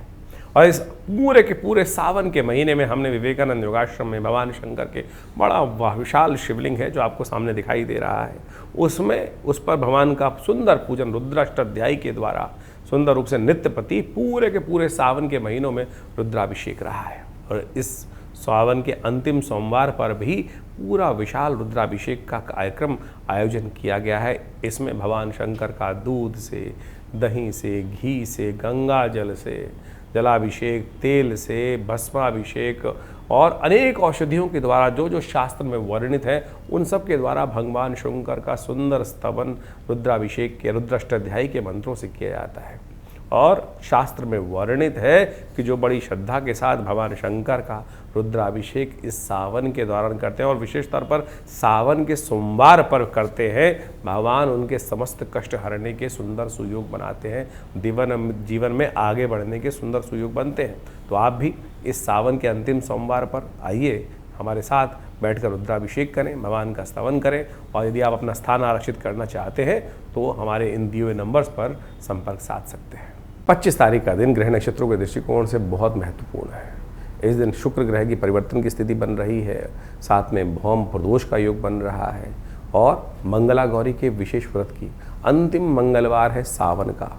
और इस पूरे के पूरे सावन के महीने में हमने विवेकानंद योगाश्रम में भगवान शंकर के बड़ा विशाल शिवलिंग है जो आपको सामने दिखाई दे रहा है, उसमें उस पर भगवान का सुंदर पूजन रुद्राष्टध्यायी के द्वारा सुंदर रूप से नित्यपति पूरे के पूरे सावन के महीनों में रुद्राभिषेक रहा है। और इस सावन के अंतिम सोमवार पर भी पूरा विशाल रुद्राभिषेक का कार्यक्रम आयोजन किया गया है। इसमें भगवान शंकर का दूध से, दही से, घी से, गंगा जल से, जलाभिषेक, तेल से, भस्माभिषेक और अनेक औषधियों के द्वारा जो जो शास्त्र में वर्णित है उन सब के द्वारा भगवान शंकर का सुंदर स्तवन रुद्राभिषेक के रुद्राष्टध्यायी के मंत्रों से किया जाता है। और शास्त्र में वर्णित है कि जो बड़ी श्रद्धा के साथ भगवान शंकर का रुद्राभिषेक इस सावन के दौरान करते हैं और विशेष तौर पर सावन के सोमवार पर करते हैं, भगवान उनके समस्त कष्ट हरने के सुंदर सुयोग बनाते हैं, जीवन में आगे बढ़ने के सुंदर सुयोग बनते हैं। तो आप भी इस सावन के अंतिम सोमवार पर आइए, हमारे साथ बैठकर रुद्राभिषेक करें, भगवान का स्तवन करें। और यदि आप अपना स्थान आरक्षित करना चाहते हैं तो हमारे इन दिए हुए नंबर्स पर संपर्क साध सकते हैं। 25 तारीख का दिन ग्रह नक्षत्रों के दृष्टिकोण से बहुत महत्वपूर्ण है। इस दिन शुक्र ग्रह की परिवर्तन की स्थिति बन रही है, साथ में भौम प्रदोष का योग बन रहा है और मंगला गौरी के विशेष व्रत की अंतिम मंगलवार है सावन का।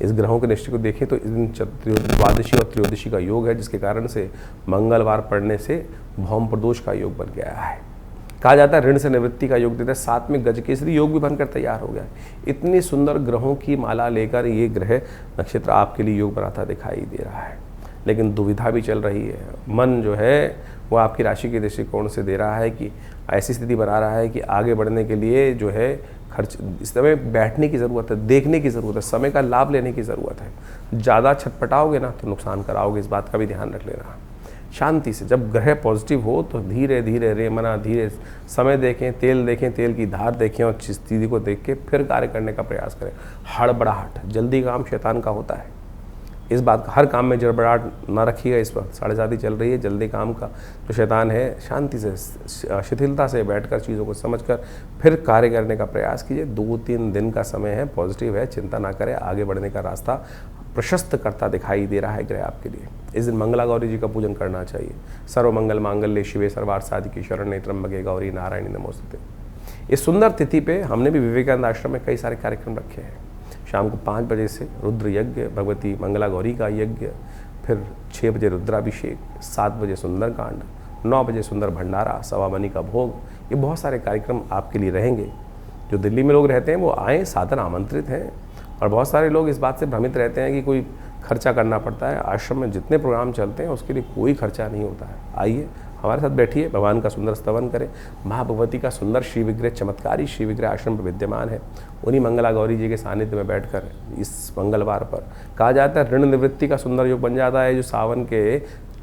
इस ग्रहों के दृष्टि को देखें तो इस दिन द्वादशी और त्रयोदशी का योग है, जिसके कारण से मंगलवार पड़ने से भौम प्रदोष का योग बन गया है। कहा जाता है ऋण से निवृत्ति का योग देता है, साथ में गजकेसरी योग भी बनकर तैयार हो गया है। इतनी सुंदर ग्रहों की माला लेकर ये ग्रह नक्षत्र आपके लिए योग बनाता दिखाई दे रहा है, लेकिन दुविधा भी चल रही है। मन जो है वो आपकी राशि के दृष्टिकोण से दे रहा है कि ऐसी स्थिति बना रहा है कि आगे बढ़ने के लिए जो है खर्च, इस समय बैठने की ज़रूरत है, देखने की ज़रूरत है, समय का लाभ लेने की ज़रूरत है। ज़्यादा छटपटाओगे ना तो नुकसान कराओगे, इस बात का भी ध्यान रख लेना। शांति से, जब ग्रह पॉजिटिव हो तो धीरे धीरे रेमना, धीरे समय देखें, तेल की धार देखें और स्थिति को देख के फिर कार्य करने का प्रयास करें। हड़बड़ाहट, जल्दी काम शैतान का होता है। इस बात का हर काम में जड़बड़ाहट ना रखिएगा। इस वक्त 7:30 चल रही है, जल्दी काम का जो शैतान है शांति से शिथिलता से बैठकर चीज़ों को समझकर फिर कार्य करने का प्रयास कीजिए। 2-3 दिन का समय है, पॉजिटिव है, चिंता ना करें, आगे बढ़ने का रास्ता प्रशस्त करता दिखाई दे रहा है ग्रह आपके लिए। इस दिन मंगला गौरी जी का पूजन करना चाहिए। सर्वमंगल मांगल्ये शिवे सर्वार्थ साधिके शरण्ये त्र्यंबके गौरी नारायणी नमोस्तुते। इस सुंदर तिथि पे हमने भी विवेकानंद आश्रम में कई सारे कार्यक्रम रखे हैं। शाम को 5 बजे से रुद्र यज्ञ, भगवती मंगला गौरी का यज्ञ, फिर 6 बजे रुद्राभिषेक, 7 बजे सुंदरकांड, 9 बजे सुंदर भंडारा, सवा मनी का भोग, ये बहुत सारे कार्यक्रम आपके लिए रहेंगे। जो दिल्ली में लोग रहते हैं वो आएँ, साधन आमंत्रित हैं। और बहुत सारे लोग इस बात से भ्रमित रहते हैं कि कोई खर्चा करना पड़ता है। आश्रम में जितने प्रोग्राम चलते हैं उसके लिए कोई खर्चा नहीं होता है। आइए हमारे साथ बैठिए, भगवान का सुंदर स्तवन करें। माँ भगवती का सुंदर श्री विग्रह, चमत्कारी श्री विग्रह आश्रम पर विद्यमान है। उन्हीं मंगला गौरी जी के सानिध्य में बैठकर इस मंगलवार पर कहा जाता है ऋण निवृत्ति का सुंदर योग बन जाता है। जो सावन के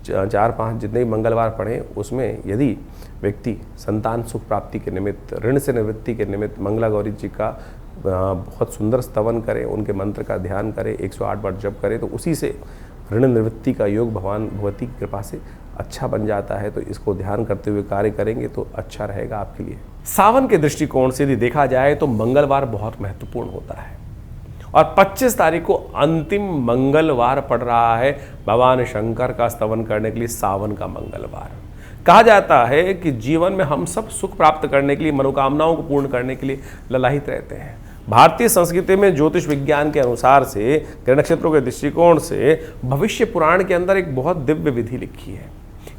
4-5 जितने भी मंगलवार पढ़ें उसमें यदि व्यक्ति संतान सुख प्राप्ति के निमित्त, ऋण से निवृत्ति के निमित्त मंगला गौरी जी का बहुत सुंदर स्तवन करें, उनके मंत्र का ध्यान करें, 108 बार जप करें, तो उसी से ऋण निवृत्ति का योग भगवान भगवती की कृपा से अच्छा बन जाता है। तो इसको ध्यान करते हुए कार्य करेंगे तो अच्छा रहेगा आपके लिए। सावन के दृष्टिकोण से यदि देखा जाए तो मंगलवार बहुत महत्वपूर्ण होता है और 25 तारीख को अंतिम मंगलवार पड़ रहा है भगवान शंकर का स्तवन करने के लिए। सावन का मंगलवार कहा जाता है कि जीवन में हम सब सुख प्राप्त करने के लिए, मनोकामनाओं को पूर्ण करने के लिए ललायित रहते हैं। भारतीय संस्कृति में ज्योतिष विज्ञान के अनुसार से, ग्रह नक्षत्रों के दृष्टिकोण से भविष्य पुराण के अंदर एक बहुत दिव्य विधि लिखी है।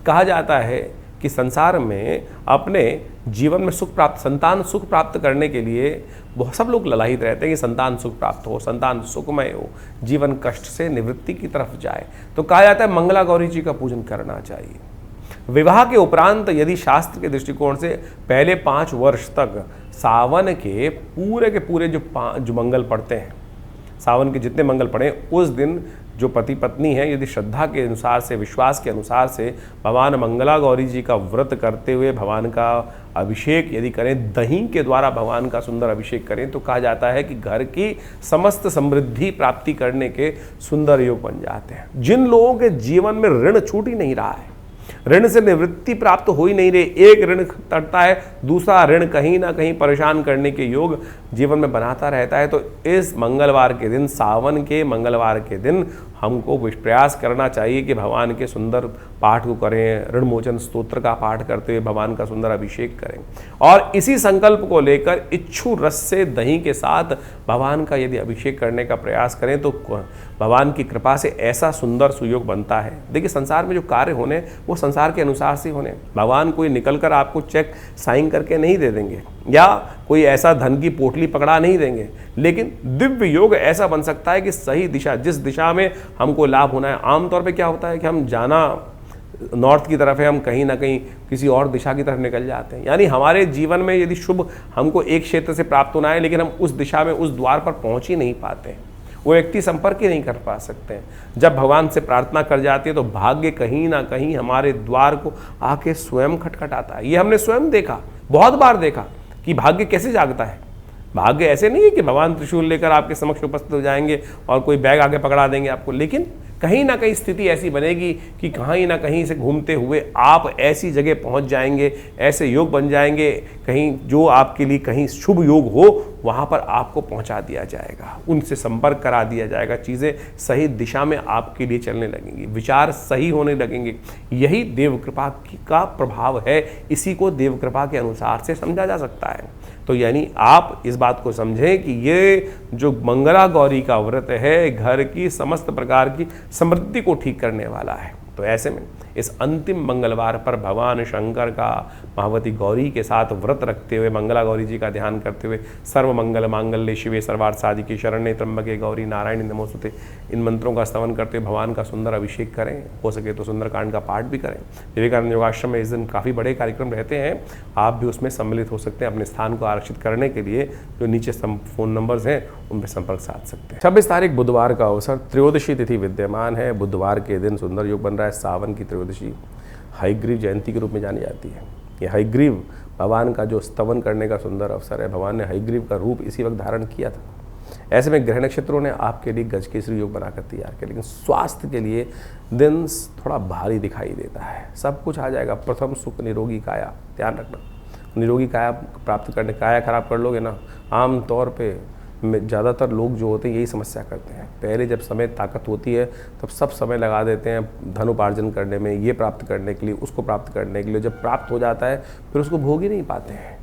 कहा जाता है कि संसार में अपने जीवन में सुख प्राप्त, संतान सुख प्राप्त करने के लिए बहुत सब लोग ललायित रहते हैं कि संतान सुख प्राप्त हो, संतान सुखमय हो, जीवन कष्ट से निवृत्ति की तरफ जाए। तो कहा जाता है मंगला गौरी जी का पूजन करना चाहिए। विवाह के उपरांत यदि शास्त्र के दृष्टिकोण से पहले 5 वर्ष तक सावन के पूरे जो मंगल पड़ते हैं, सावन के जितने मंगल पड़े, उस दिन जो पति पत्नी है यदि श्रद्धा के अनुसार से, विश्वास के अनुसार से भगवान मंगला गौरी जी का व्रत करते हुए भगवान का अभिषेक यदि करें, दही के द्वारा भगवान का सुंदर अभिषेक करें, तो कहा जाता है कि घर की समस्त समृद्धि प्राप्ति करने के सुंदर योग बन जाते हैं। जिन लोगों के जीवन में ऋण छूट ही नहीं रहा है, ऋण से निवृत्ति प्राप्त हो ही नहीं रही, एक ऋण तड़ता है, दूसरा ऋण कहीं ना कहीं परेशान करने के योग जीवन में बनाता रहता है, तो इस मंगलवार के दिन, सावन के मंगलवार के दिन हमको प्रयास करना चाहिए कि भगवान के सुंदर पाठ को करें, ऋण मोचन स्तोत्र का पाठ करते हुए भगवान का सुंदर अभिषेक करें और इसी संकल्प को लेकर इच्छू रस से दही के साथ भगवान का यदि अभिषेक करने का प्रयास करें तो भगवान की कृपा से ऐसा सुंदर सुयोग बनता है। देखिए संसार में जो कार्य होने वो संसार के अनुसार से होने। भगवान कोई निकल कर आपको चेक साइन करके नहीं दे देंगे या कोई ऐसा धन की पोटली पकड़ा नहीं देंगे, लेकिन दिव्य योग ऐसा बन सकता है कि सही दिशा, जिस दिशा में हमको लाभ होना है। आमतौर पे क्या होता है कि हम जाना नॉर्थ की तरफ है, हम कहीं ना कहीं किसी और दिशा की तरफ निकल जाते हैं। यानी हमारे जीवन में यदि शुभ हमको एक क्षेत्र से प्राप्त होना है, लेकिन हम उस दिशा में, उस द्वार पर पहुंच ही नहीं पाते हैं, वो व्यक्ति संपर्क ही नहीं कर पा सकते हैं। जब भगवान से प्रार्थना कर जाती है तो भाग्य कहीं ना कहीं हमारे द्वार को आके स्वयं खटखटाता है। ये हमने स्वयं देखा, बहुत बार देखा कि भाग्य कैसे जागता है। भाग्य ऐसे नहीं है कि भगवान त्रिशूल लेकर आपके समक्ष उपस्थित हो जाएंगे और कोई बैग आगे पकड़ा देंगे आपको, लेकिन कहीं ना कहीं स्थिति ऐसी बनेगी कि कहीं ना कहीं से घूमते हुए आप ऐसी जगह पहुंच जाएंगे, ऐसे योग बन जाएंगे, कहीं जो आपके लिए कहीं शुभ योग हो वहां पर आपको पहुंचा दिया जाएगा, उनसे संपर्क करा दिया जाएगा, चीज़ें सही दिशा में आपके लिए चलने लगेंगी, विचार सही होने लगेंगे। यही देव कृपा का प्रभाव है, इसी को देव कृपा के अनुसार से समझा जा सकता है। तो यानी आप इस बात को समझें कि ये जो मंगला गौरी का व्रत है घर की समस्त प्रकार की समृद्धि को ठीक करने वाला है। तो ऐसे में इस अंतिम मंगलवार पर भगवान शंकर का महावती गौरी के साथ व्रत रखते हुए, मंगला गौरी जी का ध्यान करते हुए, सर्व मंगल मांगल्ये शिवे सर्वार्थ साधिके शरण्ये त्र्यंबके गौरी नारायणी नमोस्तुते, इन मंत्रों का स्तवन करते हुए भगवान का सुंदर अभिषेक करें। हो सके तो सुंदरकांड का पाठ भी करें। विवेकानंद योगाश्रम में इस दिन काफ़ी बड़े कार्यक्रम रहते हैं, आप भी उसमें सम्मिलित हो सकते हैं। अपने स्थान को आरक्षित करने के लिए जो नीचे फ़ोन नंबर्स हैं उन पर संपर्क साध सकते हैं। 26 तारीख बुधवार का अवसर, त्रयोदशी तिथि विद्यमान है। बुधवार के दिन सुंदर योग बन रहा है। सावन की त्रयोदशी हयग्रीव जयंती के रूप में जानी जाती है। ये हयग्रीव भगवान का जो स्तवन करने का सुंदर अवसर है। भगवान ने हयग्रीव का रूप इसी वक्त धारण किया था। ऐसे में ग्रह नक्षत्रों ने आपके लिए गजकेसरी योग बनाकर तैयार किया, लेकिन स्वास्थ्य के लिए दिन थोड़ा भारी दिखाई देता है। सब कुछ आ जाएगा। प्रथम सुख निरोगी काया, ध्यान रखना। निरोगी काया प्राप्त करने, काया खराब कर लोगे ना, आम तौर पे ज़्यादातर लोग जो होते हैं यही समस्या करते हैं। पहले जब समय ताकत होती है तब सब समय लगा देते हैं धन उपार्जन करने में, ये प्राप्त करने के लिए, उसको प्राप्त करने के लिए। जब प्राप्त हो जाता है फिर उसको भोग ही नहीं पाते हैं,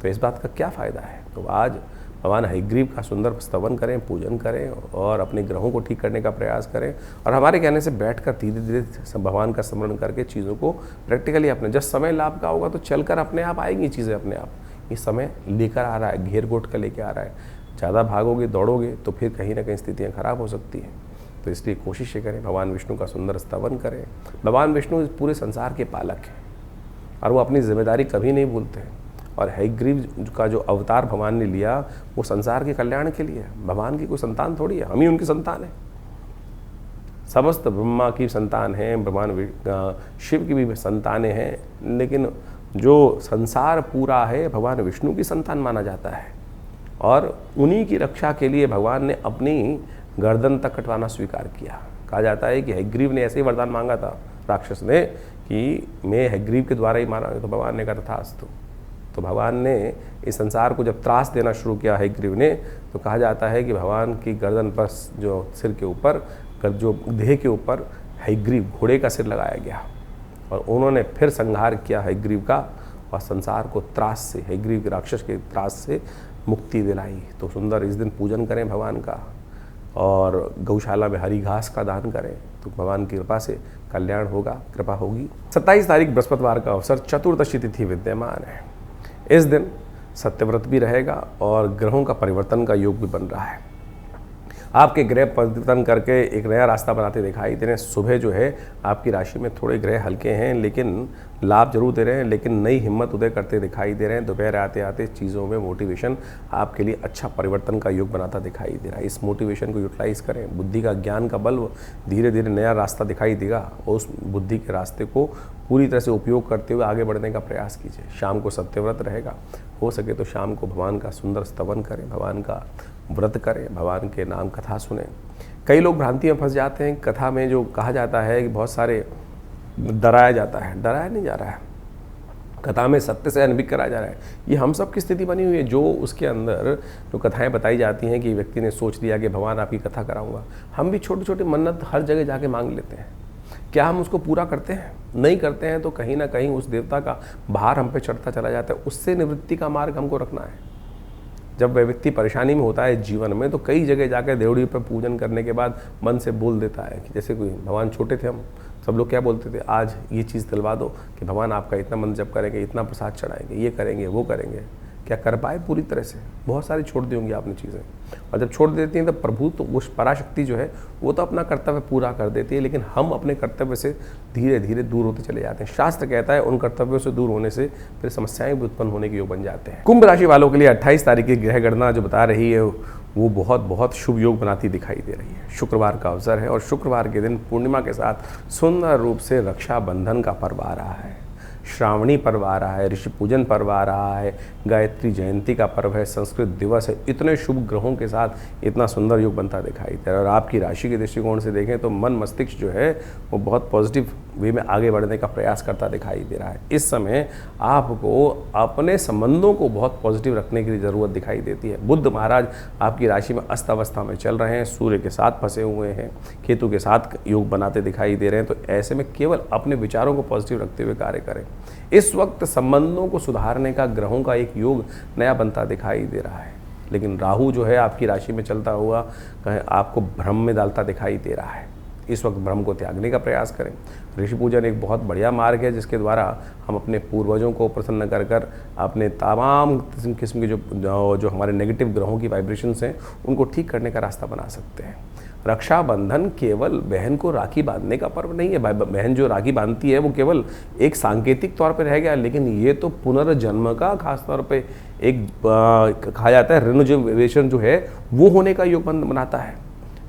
तो इस बात का क्या फ़ायदा है। तो आज भगवान हयग्रीव का सुंदर स्तवन करें, पूजन करें और अपने ग्रहों को ठीक करने का प्रयास करें। और हमारे कहने से बैठकर धीरे धीरे भगवान का स्मरण करके चीज़ों को प्रैक्टिकली अपने, जब समय लाभ का होगा तो चलकर अपने आप आएंगी चीज़ें अपने आप। ये समय लेकर आ रहा है, घेर घोट कर लेकर आ रहा है। ज़्यादा भागोगे, दौड़ोगे तो फिर कहीं ना कहीं स्थितियाँ खराब हो सकती हैं। तो इसलिए कोशिशें करें, भगवान विष्णु का सुंदर स्तवन करें। भगवान विष्णु इस पूरे संसार के पालक हैं और वो अपनी जिम्मेदारी कभी नहीं भूलते हैं। और हयग्रीव का जो अवतार भगवान ने लिया वो संसार के कल्याण के लिए है। भगवान की कोई संतान थोड़ी है, हम ही उनकी संतान है। समस्त ब्रह्मा की संतान हैं, भगवान शिव की भी संतानें हैं, लेकिन जो संसार पूरा है भगवान विष्णु की संतान माना जाता है। और उन्हीं की रक्षा के लिए भगवान ने अपनी गर्दन तक कटवाना स्वीकार किया। कहा जाता है कि हयग्रीव ने ऐसे ही वरदान मांगा था राक्षस ने कि मैं हयग्रीव के द्वारा ही मारा, तो भगवान ने कहा तथास्तु। तो भगवान ने इस संसार को जब त्रास देना शुरू किया हयग्रीव ने, तो कहा जाता है कि भगवान की गर्दन पर, जो सिर के ऊपर, जो देह के ऊपर हयग्रीव घोड़े का सिर लगाया गया और उन्होंने फिर संहार किया हयग्रीव का और संसार को त्रास से, हयग्रीव के राक्षस के त्रास से मुक्ति दिलाई। तो सुंदर इस दिन पूजन करें भगवान का और गौशाला में हरी घास का दान करें, तो भगवान की कृपा से कल्याण होगा, कृपा होगी। 27 तारीख बृहस्पतिवार का अवसर, चतुर्दशी तिथि विद्यमान है। इस दिन सत्यव्रत भी रहेगा और ग्रहों का परिवर्तन का योग भी बन रहा है। आपके ग्रह परिवर्तन करके एक नया रास्ता बनाते दिखाई दे रहे हैं। सुबह जो है आपकी राशि में थोड़े ग्रह हल्के हैं लेकिन लाभ जरूर दे रहे हैं, लेकिन नई हिम्मत उदय करते दिखाई दे रहे हैं। दोपहर आते आते चीज़ों में मोटिवेशन आपके लिए अच्छा परिवर्तन का योग बनाता दिखाई दे रहा है। इस मोटिवेशन को यूटिलाइज़ करें। बुद्धि का, ज्ञान का बल, धीरे धीरे नया रास्ता दिखाई देगा। उस बुद्धि के रास्ते को पूरी तरह से उपयोग करते हुए आगे बढ़ने का प्रयास कीजिए। शाम को सत्यव्रत रहेगा, हो सके तो शाम को भगवान का सुंदर स्तवन करें, भगवान का व्रत करें, भगवान के नाम कथा सुने। कई लोग भ्रांति में फंस जाते हैं। कथा में जो कहा जाता है कि बहुत सारे डराया जाता है, डराया नहीं जा रहा है। कथा में सत्य से अनभिज्ञ कराया जा रहा है। ये हम सब की स्थिति बनी हुई है। जो उसके अंदर जो कथाएं बताई जाती हैं कि व्यक्ति ने सोच लिया कि भगवान आपकी कथा कराऊंगा। हम भी छोटे छोटे मन्नत हर जगह जाके मांग लेते हैं। क्या हम उसको पूरा करते हैं? नहीं करते हैं तो कहीं ना कहीं उस देवता का भार हम पे चढ़ता चला जाता है। उससे निवृत्ति का मार्ग हमको रखना है। जब वह व्यक्ति परेशानी में होता है जीवन में, तो कई जगह जाकर देवड़ी पर पूजन करने के बाद मन से बोल देता है कि जैसे कोई भगवान, छोटे थे हम, सब लोग क्या बोलते थे, आज ये चीज़ दिलवा दो कि भगवान आपका इतना मंत्र जप करेंगे, इतना प्रसाद चढ़ाएंगे, ये करेंगे, वो करेंगे। क्या कर पाए पूरी तरह से? बहुत सारी छोड़ दी होंगी आपने चीज़ें। और जब छोड़ देती हैं तो प्रभु, तो वो पराशक्ति जो है वो तो अपना कर्तव्य पूरा कर देती है, लेकिन हम अपने कर्तव्य से धीरे धीरे दूर होते चले जाते हैं। शास्त्र कहता है उन कर्तव्यों से दूर होने से फिर समस्याएं भी उत्पन्न होने के योग बन जाते हैं। कुंभ राशि वालों के लिए 28 तारीख की ग्रह गणना जो बता रही है वो बहुत बहुत शुभ योग बनाती दिखाई दे रही है। शुक्रवार का अवसर है और शुक्रवार के दिन पूर्णिमा के साथ सुंदर रूप से रक्षाबंधन का पर्व आ रहा है। श्रावणी पर्व आ रहा है, ऋषि पूजन पर्व आ रहा है, गायत्री जयंती का पर्व है, संस्कृत दिवस है। इतने शुभ ग्रहों के साथ इतना सुंदर योग बनता दिखाई दे रहा है। और आपकी राशि के दृष्टिकोण से देखें तो मन मस्तिष्क जो है वो बहुत पॉजिटिव वे में आगे बढ़ने का प्रयास करता दिखाई दे रहा है। इस समय आपको अपने संबंधों को बहुत पॉजिटिव रखने की ज़रूरत दिखाई देती है। बुध महाराज आपकी राशि में अस्त अवस्था में चल रहे हैं, सूर्य के साथ फंसे हुए हैं, केतु के साथ योग बनाते दिखाई दे रहे हैं। तो ऐसे में केवल अपने विचारों को पॉजिटिव रखते हुए कार्य करें। इस वक्त संबंधों को सुधारने का ग्रहों का एक योग नया बनता दिखाई दे रहा है। लेकिन राहु जो है आपकी राशि में चलता हुआ कहीं आपको भ्रम में डालता दिखाई दे रहा है। इस वक्त भ्रम को त्यागने का प्रयास करें। ऋषि पूजन एक बहुत बढ़िया मार्ग है जिसके द्वारा हम अपने पूर्वजों को प्रसन्न कर कर अपने तमाम किस्म के जो हमारे नेगेटिव ग्रहों की वाइब्रेशंस हैं उनको ठीक करने का रास्ता बना सकते हैं। रक्षाबंधन केवल बहन को राखी बांधने का पर्व नहीं है। बहन जो राखी बांधती है वो केवल एक सांकेतिक तौर पर रह गया, लेकिन ये तो पुनर्जन्म का खास तौर पे एक कहा जाता है रिनोवेशन जो है वो होने का योग बनाता है।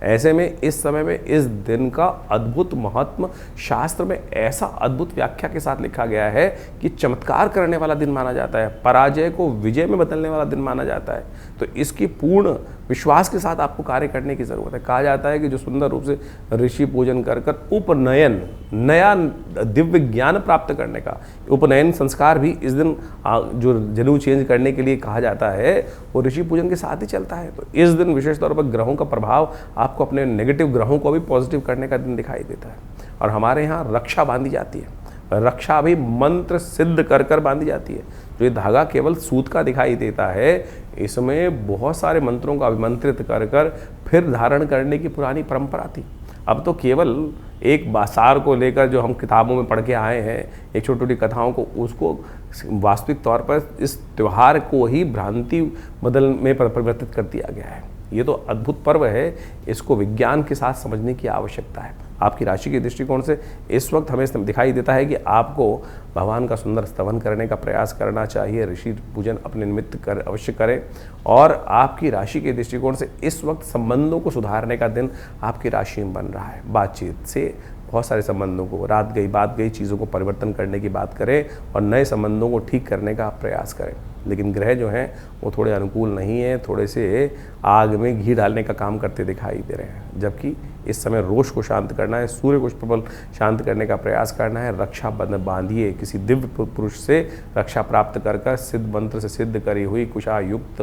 ऐसे में इस समय में इस दिन का अद्भुत महत्व शास्त्र में ऐसा अद्भुत व्याख्या के साथ लिखा गया है कि चमत्कार करने वाला दिन माना जाता है, पराजय को विजय में बदलने वाला दिन माना जाता है। तो इसकी पूर्ण विश्वास के साथ आपको कार्य करने की ज़रूरत है। कहा जाता है कि जो सुंदर रूप से ऋषि पूजन कर कर उपनयन, नया दिव्य ज्ञान प्राप्त करने का उपनयन संस्कार भी इस दिन जो जनेऊ चेंज करने के लिए कहा जाता है वो ऋषि पूजन के साथ ही चलता है। तो इस दिन विशेष तौर पर ग्रहों का प्रभाव आपको अपने नेगेटिव ग्रहों को भी पॉजिटिव करने का दिन दिखाई देता है। और हमारे यहाँ रक्षा बांधी जाती है, रक्षा भी मंत्र सिद्ध कर कर बांधी जाती है। जो ये धागा केवल सूत का दिखाई देता है, इसमें बहुत सारे मंत्रों का अभिमंत्रित कर कर फिर धारण करने की पुरानी परंपरा थी। अब तो केवल एक बासार को लेकर जो हम किताबों में पढ़ के आए हैं, एक छोटी छोटी कथाओं को, उसको वास्तविक तौर पर इस त्यौहार को ही भ्रांति बदल में परिवर्तित कर दिया गया है। ये तो अद्भुत पर्व है, इसको विज्ञान के साथ समझने की आवश्यकता है। आपकी राशि के दृष्टिकोण से इस वक्त हमें दिखाई देता है कि आपको भगवान का सुंदर स्तवन करने का प्रयास करना चाहिए। ऋषि पूजन अपने निमित्त कर अवश्य करें। और आपकी राशि के दृष्टिकोण से इस वक्त संबंधों को सुधारने का दिन आपकी राशि में बन रहा है। बातचीत से बहुत सारे संबंधों को, रात गई बात गई चीज़ों को परिवर्तन करने की बात करें और नए संबंधों को ठीक करने का प्रयास करें। लेकिन ग्रह जो हैं वो थोड़े अनुकूल नहीं हैं, थोड़े से आग में घी डालने का काम करते दिखाई दे रहे हैं। जबकि इस समय रोष को शांत करना है, सूर्य को प्रबल शांत करने का प्रयास करना है। रक्षा बांधिए, किसी दिव्य पुरुष से रक्षा प्राप्त कर कर सिद्ध मंत्र से सिद्ध करी हुई कुशा युक्त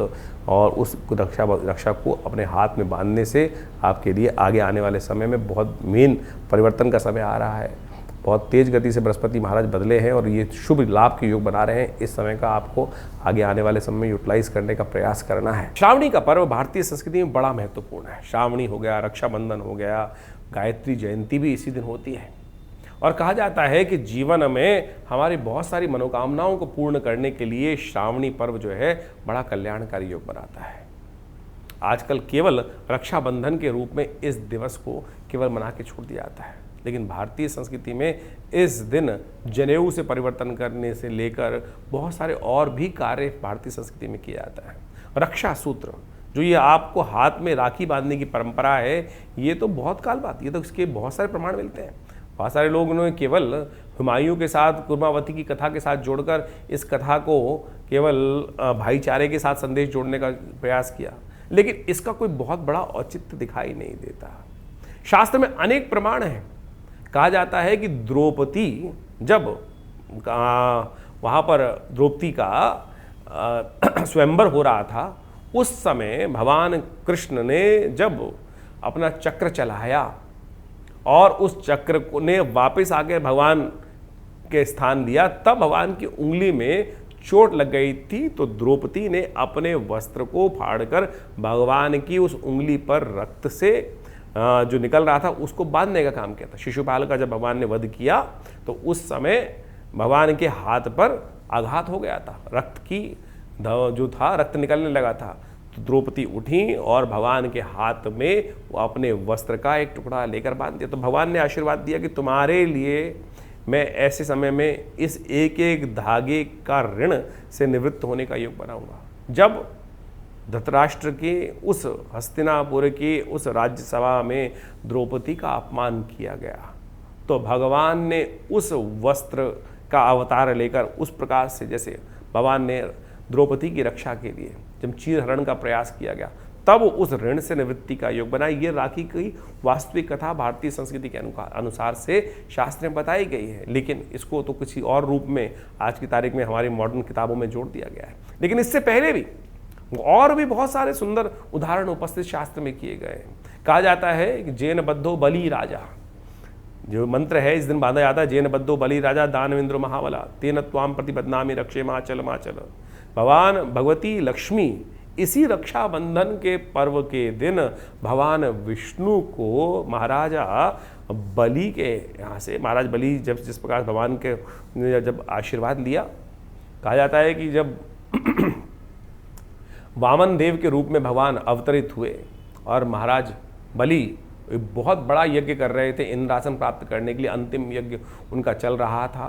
और उस रक्षा को अपने हाथ में बांधने से आपके लिए आगे आने वाले समय में बहुत मेन परिवर्तन का समय आ रहा है। बहुत तेज गति से बृहस्पति महाराज बदले हैं और ये शुभ लाभ के योग बना रहे हैं। इस समय का आपको आगे आने वाले समय में यूटिलाइज करने का प्रयास करना है। श्रावणी का पर्व भारतीय संस्कृति में बड़ा महत्वपूर्ण है। श्रावणी हो गया, रक्षाबंधन हो गया, गायत्री जयंती भी इसी दिन होती है। और कहा जाता है कि जीवन में हमारी बहुत सारी मनोकामनाओं को पूर्ण करने के लिए श्रावणी पर्व जो है बड़ा कल्याणकारी योग बनाता है। आजकल केवल रक्षाबंधन के रूप में इस दिवस को केवल मना के छोड़ दिया जाता है, लेकिन भारतीय संस्कृति में इस दिन जनेऊ से परिवर्तन करने से लेकर बहुत सारे और भी कार्य भारतीय संस्कृति में किया जाता है। रक्षा सूत्र, जो ये आपको हाथ में राखी बांधने की परंपरा है, ये तो बहुत काल बाद, ये तो इसके बहुत सारे प्रमाण मिलते हैं। बहुत सारे लोगों ने केवल हुमायूं के साथ कुर्मावती की कथा के साथ जोड़कर इस कथा को केवल भाईचारे के साथ संदेश जोड़ने का प्रयास किया, लेकिन इसका कोई बहुत बड़ा औचित्य दिखाई नहीं देता। शास्त्र में अनेक प्रमाण हैं। कहा जाता है कि द्रौपदी जब वहाँ पर द्रौपदी का स्वयंवर हो रहा था, उस समय भगवान कृष्ण ने जब अपना चक्र चलाया और उस चक्र को ने वापस आके भगवान के स्थान दिया, तब भगवान की उंगली में चोट लग गई थी। तो द्रौपदी ने अपने वस्त्र को फाड़कर भगवान की उस उंगली पर रक्त से जो निकल रहा था उसको बांधने का काम किया था। शिशुपाल का जब भगवान ने वध किया तो उस समय भगवान के हाथ पर आघात हो गया था, रक्त की जो था रक्त निकलने लगा था। तो द्रौपदी उठी और भगवान के हाथ में वो अपने वस्त्र का एक टुकड़ा लेकर बांध दिया। तो भगवान ने आशीर्वाद दिया कि तुम्हारे लिए मैं ऐसे समय में इस एक एक धागे का ऋण से निवृत्त होने का योग बनाऊंगा। जब धृतराष्ट्र के उस हस्तिनापुर के उस राज्यसभा में द्रौपदी का अपमान किया गया, तो भगवान ने उस वस्त्र का अवतार लेकर उस प्रकार से, जैसे भगवान ने द्रौपदी की रक्षा के लिए जब चीरहरण का प्रयास किया गया, तब उस ऋण से निवृत्ति का योग बना। ये राखी की वास्तविक कथा भारतीय संस्कृति के अनुसार से शास्त्र में बताई गई है, लेकिन इसको तो किसी और रूप में आज की तारीख में हमारी मॉडर्न किताबों में जोड़ दिया गया है। लेकिन इससे पहले भी और भी बहुत सारे सुंदर उदाहरण उपस्थित शास्त्र में किए गए हैं। कहा जाता है कि जैन बद्धो बलि राजा, जो मंत्र है इस दिन बांधा जाता है, जैन बद्धो बलि राजा दानवेंद्र महाबला तेन त्वाम प्रतिबदनामि रक्षे माचल माचल। भगवान भगवती लक्ष्मी इसी रक्षाबंधन के पर्व के दिन भगवान विष्णु को महाराजा बलि के यहाँ से, महाराज बलि जब जिस प्रकार भगवान के जब आशीर्वाद लिया, कहा जाता है कि जब वामन देव के रूप में भगवान अवतरित हुए और महाराज बलि बहुत बड़ा यज्ञ कर रहे थे इंद्रासन प्राप्त करने के लिए, अंतिम यज्ञ उनका चल रहा था।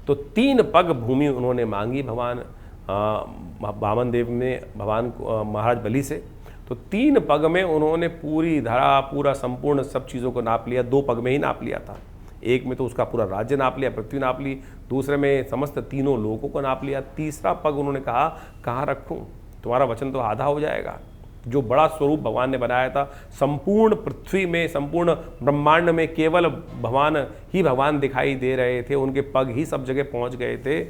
तो 3 पग भूमि उन्होंने मांगी भगवान वामन देव ने भगवान महाराज बलि से। तो 3 पग में उन्होंने पूरी धरा, पूरा संपूर्ण सब चीज़ों को नाप लिया। 2 पग में ही नाप लिया था, एक में तो उसका पूरा राज्य नाप लिया, पृथ्वी नाप ली, दूसरे में समस्त तीनों लोगों को नाप लिया। तीसरा पग उन्होंने कहा कहाँ रखूँ, तुम्हारा वचन तो आधा हो जाएगा। जो बड़ा स्वरूप भगवान ने बनाया था, संपूर्ण पृथ्वी में, संपूर्ण ब्रह्मांड में केवल भगवान दिखाई दे रहे थे, उनके पग ही सब जगह पहुंच गए थे।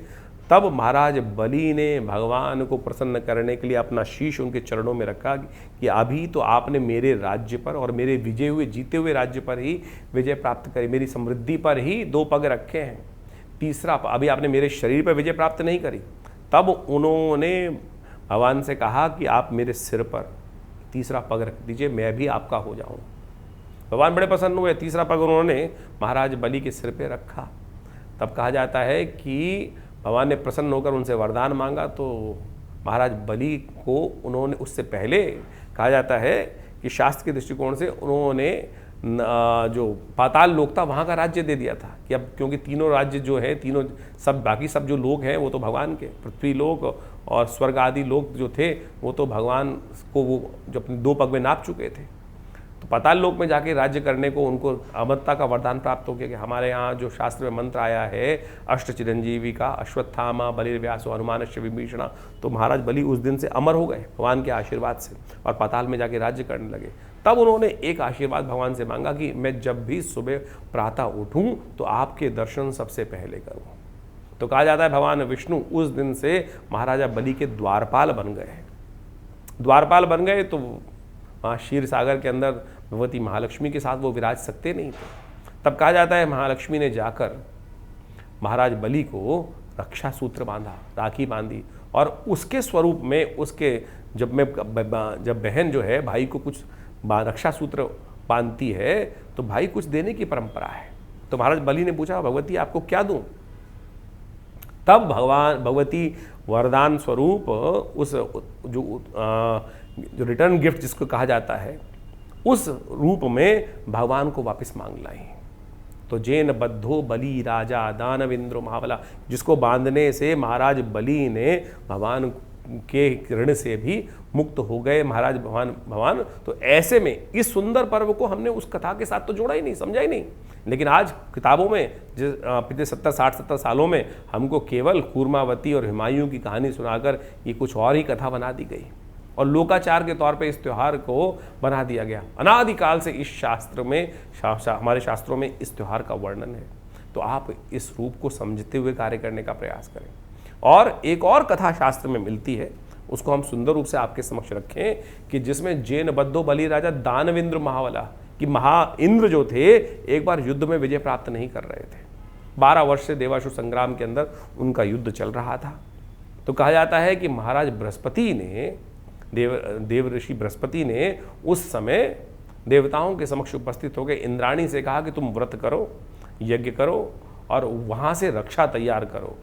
तब महाराज बलि ने भगवान को प्रसन्न करने के लिए अपना शीश उनके चरणों में रखा कि अभी तो आपने मेरे राज्य पर और मेरे विजय हुए जीते हुए राज्य पर ही विजय प्राप्त करी, मेरी समृद्धि पर ही 2 पग रखे हैं, तीसरा अभी आपने मेरे शरीर पर विजय प्राप्त नहीं करी। तब उन्होंने भगवान से कहा कि आप मेरे सिर पर तीसरा पग रख दीजिए, मैं भी आपका हो जाऊं। भगवान बड़े प्रसन्न हुए, तीसरा पग उन्होंने महाराज बलि के सिर पे रखा। तब कहा जाता है कि भगवान ने प्रसन्न होकर उनसे वरदान मांगा, तो महाराज बलि को उन्होंने, उससे पहले कहा जाता है कि शास्त्र के दृष्टिकोण से उन्होंने जो पाताल लोक था वहाँ का राज्य दे दिया था कि अब क्योंकि तीनों राज्य जो है, तीनों सब बाकी सब जो लोग हैं वो तो भगवान के, पृथ्वी लोक और स्वर्ग आदि लोक जो थे वो तो भगवान को वो जो अपने 2 पग में नाप चुके थे। तो पाताल लोक में जाके राज्य करने को उनको अमरता का वरदान प्राप्त हो गया कि हमारे यहाँ जो शास्त्र में मंत्र आया है अष्ट चिरंजीवी का, अश्वत्थामा बलिर्व्यासो हनुमानश्च विभीषणा, तो महाराज बलि उस दिन से अमर हो गए भगवान के आशीर्वाद से और पाताल में जाके राज्य करने लगे। तब उन्होंने एक आशीर्वाद भगवान से मांगा कि मैं जब भी सुबह प्रातः उठूं तो आपके दर्शन सबसे पहले करूं। तो कहा जाता है भगवान विष्णु उस दिन से महाराजा बलि के द्वारपाल बन गए। द्वारपाल बन गए तो वहाँ क्षीर सागर के अंदर भगवती महालक्ष्मी के साथ वो विराज सकते नहीं थे। तब कहा जाता है महालक्ष्मी ने जाकर महाराज बलि को रक्षा सूत्र बांधा, राखी बांधी, और उसके स्वरूप में उसके जब बहन जो है भाई को कुछ रक्षा सूत्र बांधती है तो भाई कुछ देने की परंपरा है। तो महाराज बलि ने पूछा भगवती आपको क्या दूं? तब भगवती वरदान स्वरूप उस जो रिटर्न गिफ्ट जिसको कहा जाता है उस रूप में भगवान को वापस मांग लाई। तो जैन बद्धो बलि राजा दानवेंद्र महाबला, जिसको बांधने से महाराज बलि ने भगवान के ऋण से भी मुक्त हो गए महाराज भगवान। तो ऐसे में इस सुंदर पर्व को हमने उस कथा के साथ तो जोड़ा ही नहीं, समझा ही नहीं, लेकिन आज किताबों में पिछले 60-70 सालों में हमको केवल कूर्मावती और हुमायूं की कहानी सुनाकर ये कुछ और ही कथा बना दी गई और लोकाचार के तौर पे इस त्यौहार को बना दिया गया। अनादिकाल से इस शास्त्र में हमारे शास्त्रों में इस त्यौहार का वर्णन है। तो आप इस रूप को समझते हुए कार्य करने का प्रयास करें। और एक और कथा शास्त्र में मिलती है, उसको हम सुंदर रूप से आपके समक्ष रखें कि जिसमें जैन बद्धो बलि राजा दानवेंद्र महाबला कि इंद्र जो थे एक बार युद्ध में विजय प्राप्त नहीं कर रहे थे। 12 वर्ष से देवासुर संग्राम के अंदर उनका युद्ध चल रहा था। तो कहा जाता है कि महाराज बृहस्पति ने देव ऋषि बृहस्पति ने उस समय देवताओं के समक्ष उपस्थित होकर इंद्राणी से कहा कि तुम व्रत करो, यज्ञ करो और वहाँ से रक्षा तैयार करो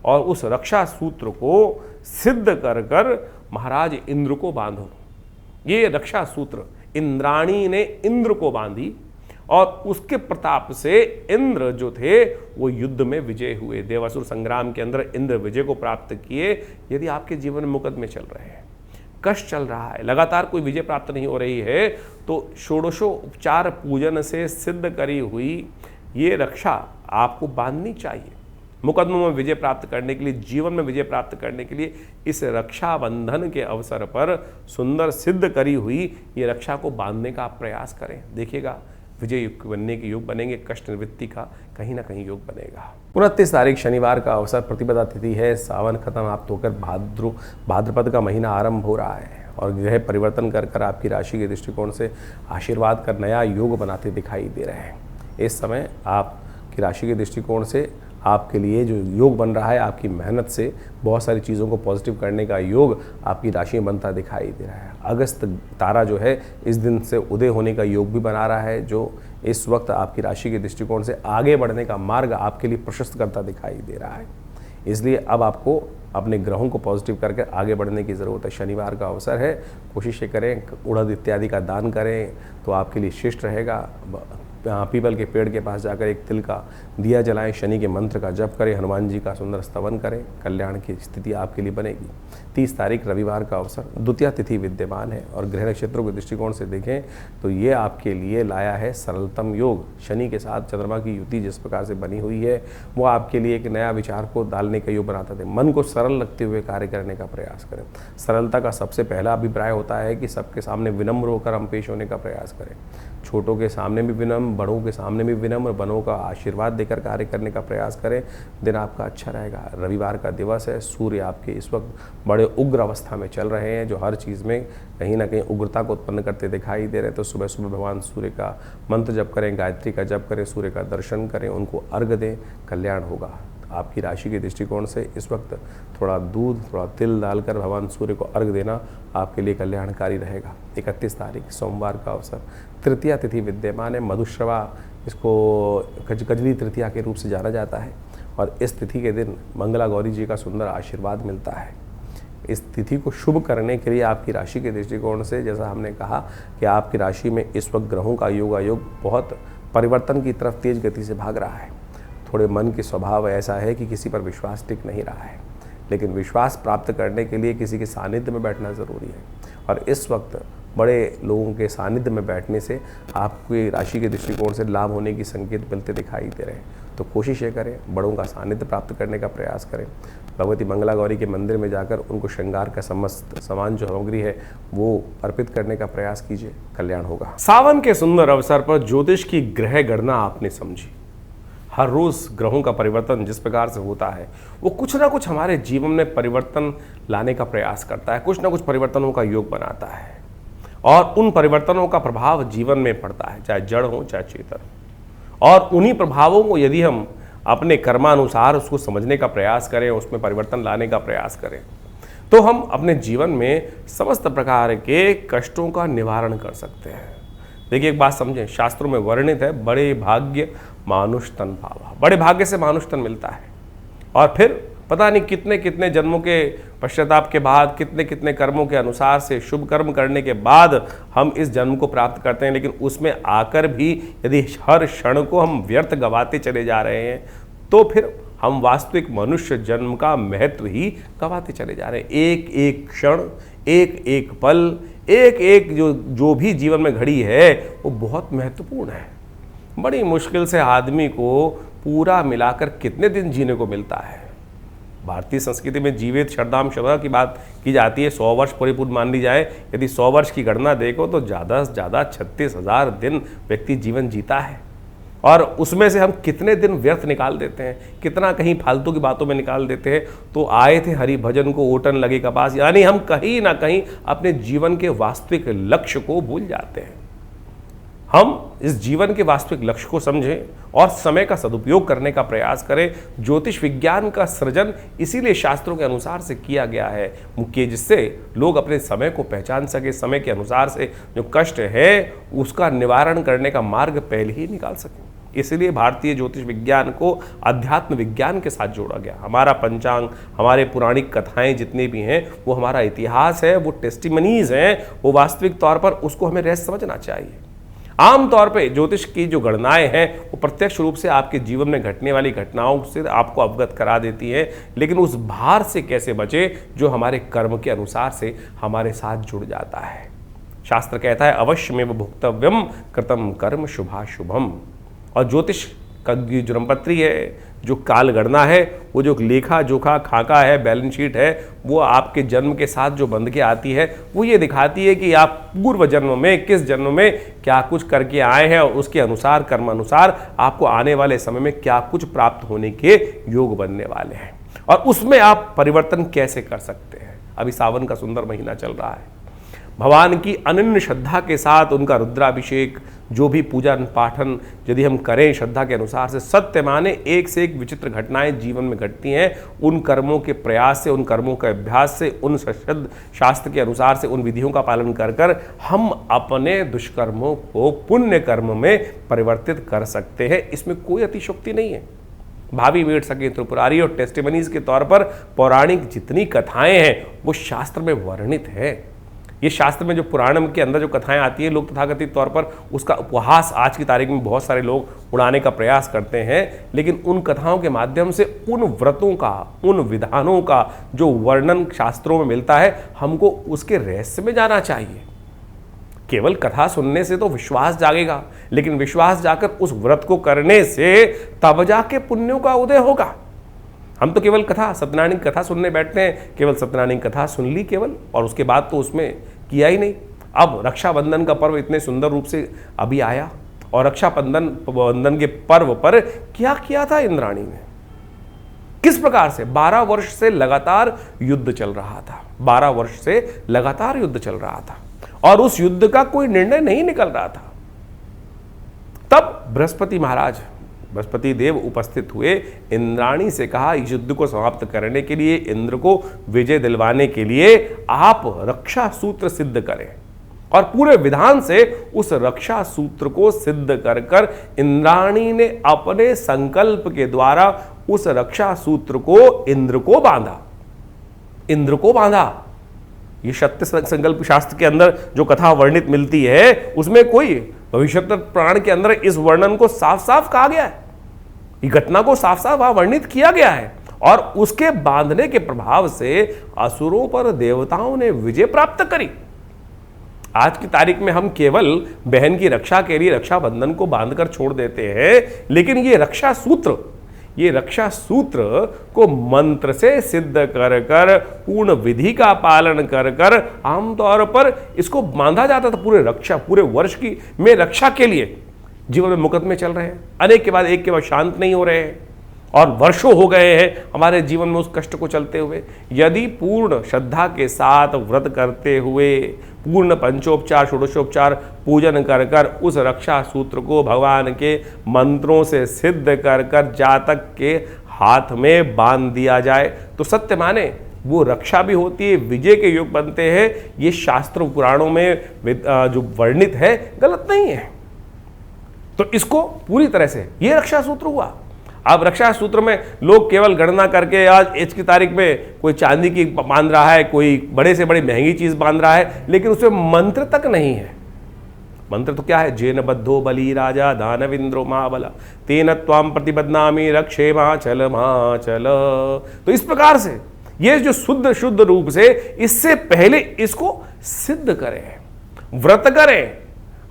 और उस रक्षा सूत्र को सिद्ध कर कर महाराज इंद्र को बांधो। ये रक्षा सूत्र इंद्राणी ने इंद्र को बांधी और उसके प्रताप से इंद्र जो थे वो युद्ध में विजय हुए। देवासुर संग्राम के अंदर इंद्र विजय को प्राप्त किए। यदि आपके जीवन में मुकदमे चल रहे हैं, कष्ट चल रहा है, लगातार कोई विजय प्राप्त नहीं हो रही है, तो षोडशोपचार पूजन से सिद्ध करी हुई ये रक्षा आपको बांधनी चाहिए। मुकदमों में विजय प्राप्त करने के लिए, जीवन में विजय प्राप्त करने के लिए इस रक्षाबंधन के अवसर पर सुंदर सिद्ध करी हुई ये रक्षा को बांधने का आप प्रयास करें। देखिएगा विजय युग बनने के योग बनेंगे, कष्ट निवृत्ति का कहीं ना कहीं योग बनेगा। 29 तारीख शनिवार का अवसर, प्रतिपदा तिथि है, सावन खत्म आप होकर भाद्रपद का महीना आरंभ हो रहा है और ग्रह परिवर्तन कर कर आपकी राशि के दृष्टिकोण से आशीर्वाद कर नया योग बनाते दिखाई दे रहे हैं। इस समय आपकी राशि के दृष्टिकोण से आपके लिए जो योग बन रहा है, आपकी मेहनत से बहुत सारी चीज़ों को पॉजिटिव करने का योग आपकी राशि में बनता दिखाई दे रहा है। अगस्त तारा जो है इस दिन से उदय होने का योग भी बना रहा है, जो इस वक्त आपकी राशि के दृष्टिकोण से आगे बढ़ने का मार्ग आपके लिए प्रशस्त करता दिखाई दे रहा है। इसलिए अब आपको अपने ग्रहों को पॉजिटिव करके आगे बढ़ने की ज़रूरत है। शनिवार का अवसर है, कोशिश करें उड़द इत्यादि का दान करें तो आपके लिए श्रेष्ठ रहेगा। पीपल के पेड़ के पास जाकर एक तिल का दिया जलाएं, शनि के मंत्र का जप करें, हनुमान जी का सुंदर स्तवन करें, कल्याण की स्थिति आपके लिए बनेगी। 30 तारीख रविवार का अवसर, द्वितीया तिथि विद्यमान है और ग्रह नक्षत्रों के दृष्टिकोण से देखें तो ये आपके लिए लाया है सरलतम योग। शनि के साथ चंद्रमा की युति जिस प्रकार से बनी हुई है वो आपके लिए एक नया विचार को डालने का योग बनाता है। मन को सरल रखते हुए कार्य करने का प्रयास करें। सरलता का सबसे पहला अभिप्राय होता है कि सबके सामने विनम्र होकर हम पेश होने का प्रयास करें। छोटों के सामने भी विनम्र, बड़ों के सामने भी विनम्र, बड़ों का आशीर्वाद देकर कार्य करने का प्रयास करें। दिन आपका अच्छा रहेगा। रविवार का दिवस है। सूर्य आपके इस वक्त बड़े उग्र अवस्था में चल रहे हैं, जो हर चीज़ में कहीं ना कहीं उग्रता को उत्पन्न करते दिखाई दे रहे हैं। तो सुबह सुबह भगवान सूर्य का मंत्र जप करें, गायत्री का जप करें, सूर्य का दर्शन करें, उनको अर्घ दें, कल्याण होगा। आपकी राशि के दृष्टिकोण से इस वक्त थोड़ा दूध, थोड़ा तिल डालकर भगवान सूर्य को अर्घ देना आपके लिए कल्याणकारी रहेगा। 31 तारीख सोमवार का अवसर, तृतीया तिथि विद्यमान है। मधुश्रवा, इसको कजली तृतीया के रूप से जाना जाता है और इस तिथि के दिन मंगला गौरी जी का सुंदर आशीर्वाद मिलता है। इस तिथि को शुभ करने के लिए आपकी राशि के दृष्टिकोण से, जैसा हमने कहा कि आपकी राशि में इस वक्त ग्रहों का योगायोग बहुत परिवर्तन की तरफ तेज गति से भाग रहा है। थोड़े मन के स्वभाव ऐसा है कि किसी पर विश्वास टिक नहीं रहा है, लेकिन विश्वास प्राप्त करने के लिए किसी के सानिध्य में बैठना ज़रूरी है और इस वक्त बड़े लोगों के सानिध्य में बैठने से आपकी राशि के दृष्टिकोण से लाभ होने की संकेत मिलते दिखाई दे रहे हैं। तो कोशिश ये करें, बड़ों का सानिध्य प्राप्त करने का प्रयास करें। भगवती मंगला गौरी के मंदिर में जाकर उनको श्रृंगार का समस्त सामान जो सामग्री है वो अर्पित करने का प्रयास कीजिए, कल्याण होगा। सावन के सुंदर अवसर पर ज्योतिष की ग्रह गणना आपने समझी। हर रोज़ ग्रहों का परिवर्तन जिस प्रकार से होता है वो कुछ ना कुछ हमारे जीवन में परिवर्तन लाने का प्रयास करता है, कुछ ना कुछ परिवर्तनों का योग बनाता है और उन परिवर्तनों का प्रभाव जीवन में पड़ता है, चाहे जड़ हो चाहे चेतन। और उन्हीं प्रभावों को यदि हम अपने कर्मानुसार उसको समझने का प्रयास करें, उसमें परिवर्तन लाने का प्रयास करें, तो हम अपने जीवन में समस्त प्रकार के कष्टों का निवारण कर सकते हैं। देखिए, एक बात समझें, शास्त्रों में वर्णित है, बड़े भाग्य मानुष तन पावा। बड़े भाग्य से मानुष तन मिलता है और फिर पता नहीं कितने कितने जन्मों के पश्चाताप के बाद, कितने कितने कर्मों के अनुसार से, शुभ कर्म करने के बाद हम इस जन्म को प्राप्त करते हैं। लेकिन उसमें आकर भी यदि हर क्षण को हम व्यर्थ गवाते चले जा रहे हैं तो फिर हम वास्तविक मनुष्य जन्म का महत्व ही गवाते चले जा रहे हैं। एक एक क्षण, एक एक पल, एक एक जो भी जीवन में घड़ी है वो बहुत महत्वपूर्ण है। बड़ी मुश्किल से आदमी को पूरा मिलाकर कितने दिन जीने को मिलता है। भारतीय संस्कृति में जीवित शरदाम शरदा की बात की जाती है, 100 वर्ष परिपूर्ण मान ली जाए। यदि 100 वर्ष की गणना देखो तो ज़्यादा से ज़्यादा 36,000 दिन व्यक्ति जीवन जीता है और उसमें से हम कितने दिन व्यर्थ निकाल देते हैं, कितना कहीं फालतू की बातों में निकाल देते हैं। तो आए थे हरि भजन को ओटन लगे कपास, यानी हम कहीं ना कहीं अपने जीवन के वास्तविक लक्ष्य को भूल जाते हैं। हम इस जीवन के वास्तविक लक्ष्य को समझें और समय का सदुपयोग करने का प्रयास करें। ज्योतिष विज्ञान का सृजन इसीलिए शास्त्रों के अनुसार से किया गया है मुख्य, जिससे लोग अपने समय को पहचान सके, समय के अनुसार से जो कष्ट है उसका निवारण करने का मार्ग पहले ही निकाल सकें। इसलिए भारतीय ज्योतिष विज्ञान को अध्यात्म विज्ञान के साथ जोड़ा गया। हमारा पंचांग, हमारे पुराणिक कथाएं जितनी भी हैं वो हमारा इतिहास है, वो टेस्टिमनीज हैं, वो वास्तविक तौर पर उसको हमें रहस्य समझना चाहिए। आमतौर पे ज्योतिष की जो गणनाएं हैं वो प्रत्यक्ष रूप से आपके जीवन में घटने वाली घटनाओं से आपको अवगत करा देती है, लेकिन उस भार से कैसे बचे जो हमारे कर्म के अनुसार से हमारे साथ जुड़ जाता है। शास्त्र कहता है अवश्यमेव भुक्तव्यम कृतम कर्म शुभाशुभम। और ज्योतिष का जो जन्मपत्री है, जो काल गणना है, वो जो लेखा जोखा खाका है, बैलेंस शीट है, वो आपके जन्म के साथ जो बंध के आती है वो ये दिखाती है कि आप पूर्व जन्म में, किस जन्म में क्या कुछ करके आए हैं और उसके अनुसार, कर्मानुसार आपको आने वाले समय में क्या कुछ प्राप्त होने के योग बनने वाले हैं और उसमें आप परिवर्तन कैसे कर सकते हैं। अभी सावन का सुंदर महीना चल रहा है। भगवान की अनन्य श्रद्धा के साथ उनका रुद्राभिषेक, जो भी पूजन पाठन यदि हम करें श्रद्धा के अनुसार से, सत्य माने एक से एक विचित्र घटनाएं जीवन में घटती हैं। उन कर्मों के प्रयास से, उन कर्मों के अभ्यास से, उन सशुद्ध शास्त्र के अनुसार से, उन विधियों का पालन कर कर हम अपने दुष्कर्मों को पुण्य कर्म में परिवर्तित कर सकते हैं। इसमें कोई अतिशयोक्ति नहीं है। भावी वेद सके त्रिपुरारी और टेस्टिमनीज के तौर पर पौराणिक जितनी कथाएं हैं वो शास्त्र में वर्णित है। ये शास्त्र में जो पुराणम के अंदर जो कथाएं आती हैं, लोग तथाकथित तौर पर उसका उपहास आज की तारीख में बहुत सारे लोग उड़ाने का प्रयास करते हैं, लेकिन उन कथाओं के माध्यम से उन व्रतों का, उन विधानों का जो वर्णन शास्त्रों में मिलता है, हमको उसके रहस्य में जाना चाहिए। केवल कथा सुनने से तो विश्वास जागेगा, लेकिन विश्वास जाकर उस व्रत को करने से तब जाके पुण्यों का उदय होगा। हम तो केवल कथा, सत्यनारायण की कथा सुनने बैठते हैं, केवल सत्यनारायण की कथा सुन ली केवल, और उसके बाद तो उसमें किया ही नहीं। अब रक्षाबंधन का पर्व इतने सुंदर रूप से अभी आया, और रक्षाबंधन के पर्व पर क्या किया था इंद्राणी ने, किस प्रकार से 12 वर्ष से लगातार युद्ध चल रहा था, 12 वर्ष से लगातार युद्ध चल रहा था, और उस युद्ध का कोई निर्णय नहीं निकल रहा था। तब बृहस्पति देव उपस्थित हुए, इंद्राणी से कहा इस युद्ध को समाप्त करने के लिए, इंद्र को विजय दिलवाने के लिए आप रक्षा सूत्र सिद्ध करें। और पूरे विधान से उस रक्षा सूत्र को सिद्ध कर कर इंद्राणी ने अपने संकल्प के द्वारा उस रक्षा सूत्र को इंद्र को बांधा। ये सत्य संकल्प शास्त्र के अंदर जो कथा वर्णित मिलती है, उसमें कोई भविष्योत्तर पुराण के अंदर इस वर्णन को साफ साफ कहा गया है, ये घटना को साफ साफ वहां वर्णित किया गया है, और उसके बांधने के प्रभाव से असुरों पर देवताओं ने विजय प्राप्त करी। आज की तारीख में हम केवल बहन की रक्षा के लिए रक्षाबंधन को बांधकर छोड़ देते हैं, लेकिन ये रक्षा सूत्र को मंत्र से सिद्ध कर कर, पूर्ण विधि का पालन कर कर आमतौर पर इसको बांधा जाता था पूरे वर्ष की में रक्षा के लिए। जीवन में मुकदमे चल रहे हैं, अनेक के बाद एक के बाद शांत नहीं हो रहे हैं, और वर्षों हो गए हैं हमारे जीवन में उस कष्ट को चलते हुए। यदि पूर्ण श्रद्धा के साथ व्रत करते हुए, पूर्ण पंचोपचार षोडशोपचार पूजन कर कर उस रक्षा सूत्र को भगवान के मंत्रों से सिद्ध कर कर जातक के हाथ में बांध दिया जाए, तो सत्य माने वो रक्षा भी होती है, विजय के योग बनते हैं। ये शास्त्र पुराणों में जो वर्णित है गलत नहीं है। तो इसको पूरी तरह से ये रक्षा सूत्र हुआ। अब रक्षा सूत्र में लोग केवल गणना करके आज की तारीख में कोई चांदी की बांध रहा है, कोई बड़े से बड़ी महंगी चीज बांध रहा है, लेकिन उसमें मंत्र तक नहीं है। मंत्र तो क्या है, जेन बद्धो बली राजा दानविंद्रो महाबला तेन त्वाम प्रतिबद्धनामि रक्षे माचल माचल। तो इस प्रकार से ये जो शुद्ध रूप से इससे पहले इसको सिद्ध करें, व्रत करें।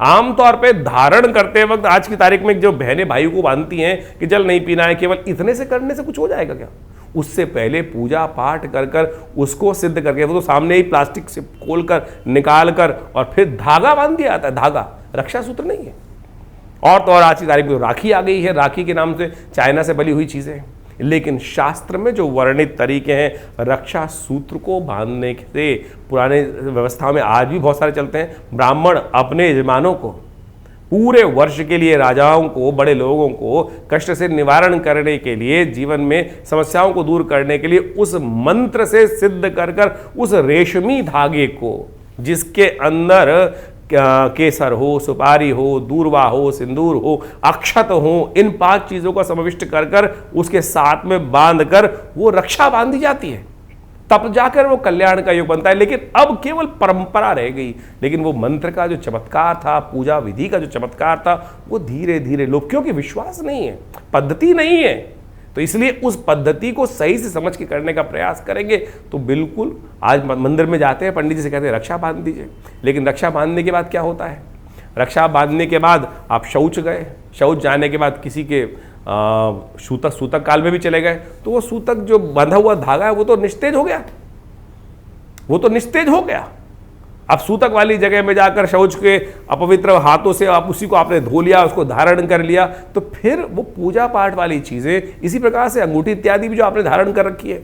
आमतौर पे धारण करते वक्त आज की तारीख में जो बहनें भाइयों को बांधती हैं कि जल नहीं पीना है, केवल इतने से करने से कुछ हो जाएगा क्या? उससे पहले पूजा पाठ कर कर उसको सिद्ध करके, वो तो सामने ही प्लास्टिक से खोल कर निकाल कर और फिर धागा बांध दिया जाता है। धागा रक्षा सूत्र नहीं है। और तो और आज की तारीख में राखी आ गई है, राखी के नाम से चाइना से बनी हुई चीजें। लेकिन शास्त्र में जो वर्णित तरीके हैं रक्षा सूत्र को बांधने से, पुराने व्यवस्था में आज भी बहुत सारे चलते हैं। ब्राह्मण अपने यजमानों को पूरे वर्ष के लिए, राजाओं को, बड़े लोगों को कष्ट से निवारण करने के लिए, जीवन में समस्याओं को दूर करने के लिए उस मंत्र से सिद्ध कर कर उस रेशमी धागे को, जिसके अंदर केसर हो, सुपारी हो, दूर्वा हो, सिंदूर हो, अक्षत हो, इन 5 चीजों का समाविष्ट कर कर उसके साथ में बांध कर वो रक्षा बांधी जाती है, तब जाकर वो कल्याण का योग बनता है। लेकिन अब केवल परंपरा रह गई, लेकिन वो मंत्र का जो चमत्कार था, पूजा विधि का जो चमत्कार था, वो धीरे धीरे लोग, क्योंकि विश्वास नहीं है, पद्धति नहीं है, तो इसलिए उस पद्धति को सही से समझ के करने का प्रयास करेंगे तो बिल्कुल। आज मंदिर में जाते हैं, पंडित जी से कहते हैं रक्षा बांध दीजिए, लेकिन रक्षा बांधने के बाद क्या होता है? रक्षा बांधने के बाद आप शौच गए, शौच जाने के बाद किसी के सूतक काल में भी चले गए, तो वो सूतक जो बंधा हुआ धागा है वो तो निस्तेज हो गया, अब सूतक वाली जगह में जाकर शौच के अपवित्र हाथों से आप उसी को आपने धो लिया, उसको धारण कर लिया, तो फिर वो पूजा पाठ वाली चीजें, इसी प्रकार से अंगूठी इत्यादि भी जो आपने धारण कर रखी है,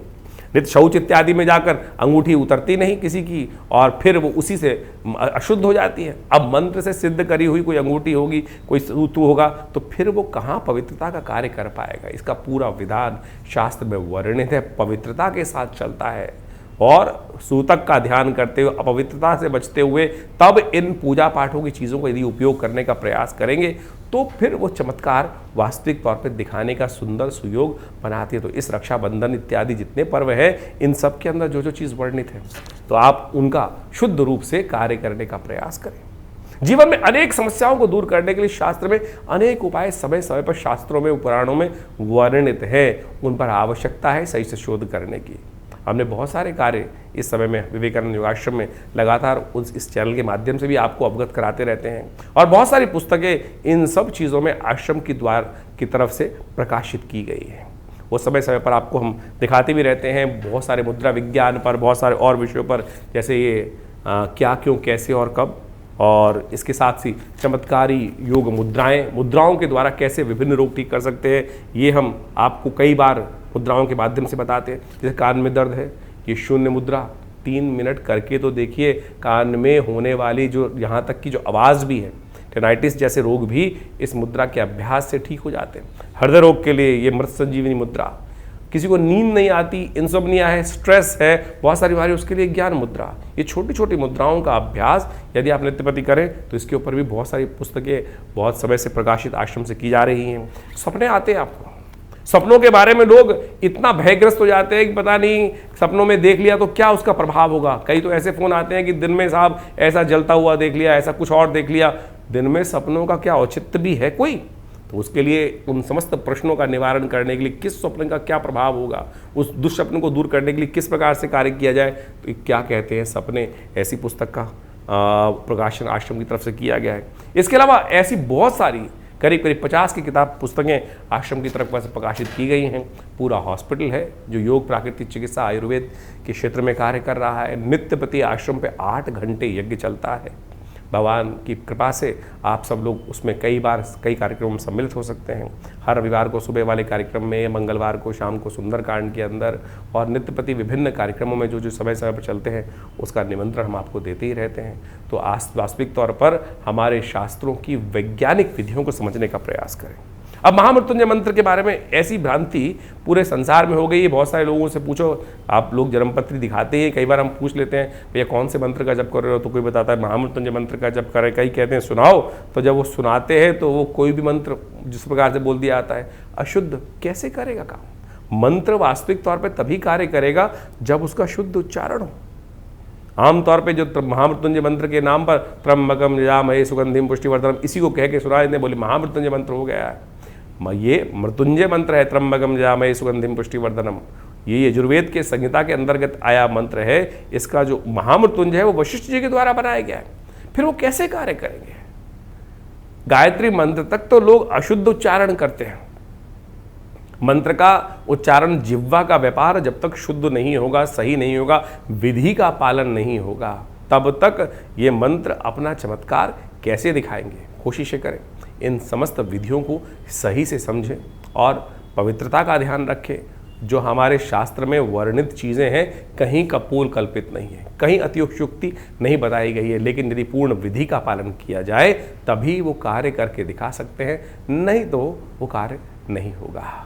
नहीं तो शौच इत्यादि में जाकर अंगूठी उतरती नहीं किसी की, और फिर वो उसी से अशुद्ध हो जाती है। अब मंत्र से सिद्ध करी हुई कोई अंगूठी होगी, कोई सूत्र होगा, तो फिर वो कहाँ पवित्रता का कार्य कर पाएगा? इसका पूरा विधान शास्त्र में वर्णित है, पवित्रता के साथ चलता है, और सूतक का ध्यान करते हुए, अपवित्रता से बचते हुए तब इन पूजा पाठों की चीज़ों को यदि उपयोग करने का प्रयास करेंगे तो फिर वो चमत्कार वास्तविक तौर पर दिखाने का सुंदर सुयोग बनाती है। तो इस रक्षाबंधन इत्यादि जितने पर्व हैं, इन सब के अंदर जो जो चीज़ वर्णित है, तो आप उनका शुद्ध रूप से कार्य करने का प्रयास करें। जीवन में अनेक समस्याओं को दूर करने के लिए शास्त्र में अनेक उपाय समय समय पर शास्त्रों में, पुराणों में वर्णित है। उन पर आवश्यकता है सही से शोध करने की। हमने बहुत सारे कार्य इस समय में विवेकानंद योगाश्रम में लगातार इस चैनल के माध्यम से भी आपको अवगत कराते रहते हैं, और बहुत सारी पुस्तकें इन सब चीज़ों में आश्रम की द्वार की तरफ से प्रकाशित की गई है। वो समय समय पर आपको हम दिखाते भी रहते हैं, बहुत सारे मुद्रा विज्ञान पर, बहुत सारे और विषयों पर, जैसे ये क्या, क्यों, कैसे और कब, और इसके साथ ही चमत्कारी योग मुद्राओं के द्वारा कैसे विभिन्न रोग ठीक कर सकते हैं, ये हम आपको कई बार मुद्राओं के माध्यम से बताते हैं। जैसे कान में दर्द है, ये शून्य मुद्रा 3 मिनट करके तो देखिए, कान में होने वाली जो यहाँ तक की जो आवाज़ भी है, टेनाइटिस जैसे रोग भी इस मुद्रा के अभ्यास से ठीक हो जाते हैं। हृदय रोग के लिए ये मृत संजीवनी मुद्रा, किसी को नींद नहीं आती, इंसोम्निया है, स्ट्रेस है, बहुत सारी बीमारी, उसके लिए ज्ञान मुद्रा। ये छोटी छोटी मुद्राओं का अभ्यास यदि आप नित्यपति करें तो इसके ऊपर भी बहुत सारी पुस्तकें बहुत समय से प्रकाशित आश्रम से की जा रही हैं। सपने आते हैं आपको, सपनों के बारे में लोग इतना भयग्रस्त हो जाते हैं कि पता नहीं सपनों में देख लिया तो क्या उसका प्रभाव होगा। कई तो ऐसे फ़ोन आते हैं कि दिन में साहब ऐसा जलता हुआ देख लिया, ऐसा कुछ और देख लिया। दिन में सपनों का क्या औचित्य भी है कोई? तो उसके लिए उन समस्त प्रश्नों का निवारण करने के लिए किस स्वप्न का क्या प्रभाव होगा, उस दुष्स्वप्न को दूर करने के लिए किस प्रकार से कार्य किया जाए, तो क्या कहते हैं सपने, ऐसी पुस्तक का प्रकाशन आश्रम की तरफ से किया गया है। इसके अलावा ऐसी बहुत सारी करीब 50 की पुस्तकें आश्रम की तरफ से प्रकाशित की गई हैं। पूरा हॉस्पिटल है जो योग, प्राकृतिक चिकित्सा, आयुर्वेद के क्षेत्र में कार्य कर रहा है। नित्यपति आश्रम पे 8 घंटे यज्ञ चलता है। भगवान की कृपा से आप सब लोग उसमें कई कार्यक्रमों में सम्मिलित हो सकते हैं। हर रविवार को सुबह वाले कार्यक्रम में, मंगलवार को शाम को सुंदरकांड के अंदर, और नित्यपति विभिन्न कार्यक्रमों में जो जो समय समय पर चलते हैं उसका निमंत्रण हम आपको देते ही रहते हैं। तो वास्तविक तौर पर हमारे शास्त्रों की वैज्ञानिक विधियों को समझने का प्रयास करें। अब महामृत्युंजय मंत्र के बारे में ऐसी भ्रांति पूरे संसार में हो गई है। बहुत सारे लोगों से पूछो, आप लोग जन्मपत्री दिखाते हैं, कई बार हम पूछ लेते हैं भैया कौन से मंत्र का जप कर रहे हो, तो कोई बताता है महामृत्युंजय मंत्र का जप करें, कई कहते हैं सुनाओ। तो जब वो सुनाते हैं तो वो कोई भी मंत्र जिस प्रकार से बोल दिया जाता है, अशुद्ध कैसे करेगा काम? मंत्र वास्तविक तौर पर तभी कार्य करेगा जब उसका शुद्ध उच्चारण हो। आमतौर पे जो महामृत्युंजय मंत्र के नाम पर त्र्यंबकम यजामहे सुगंधिम पुष्टिवर्धनम, इसी को कह के सुना देते, बोले महामृत्युंजय मंत्र हो गया है। ये मृत्युंजय मंत्र है, त्र्यंबकम यजामहे सुगंधिम पुष्टिवर्धनम। ये यजुर्वेद के संहिता के अंतर्गत आया मंत्र है। इसका जो महामृत्युंजय है वो वशिष्ठ जी के द्वारा बनाया गया है। फिर वो कैसे कार्य करेंगे? गायत्री मंत्र तक तो लोग अशुद्ध उच्चारण करते हैं। मंत्र का उच्चारण, जिह्वा का व्यापार जब तक शुद्ध नहीं होगा, सही नहीं होगा, विधि का पालन नहीं होगा, तब तक ये मंत्र अपना चमत्कार कैसे दिखाएंगे? कोशिशें करें इन समस्त विधियों को सही से समझें और पवित्रता का ध्यान रखें। जो हमारे शास्त्र में वर्णित चीज़ें हैं कहीं कपोल कल्पित नहीं है, कहीं अतिशयोक्ति नहीं बताई गई है, लेकिन यदि पूर्ण विधि का पालन किया जाए तभी वो कार्य करके दिखा सकते हैं, नहीं तो वो कार्य नहीं होगा।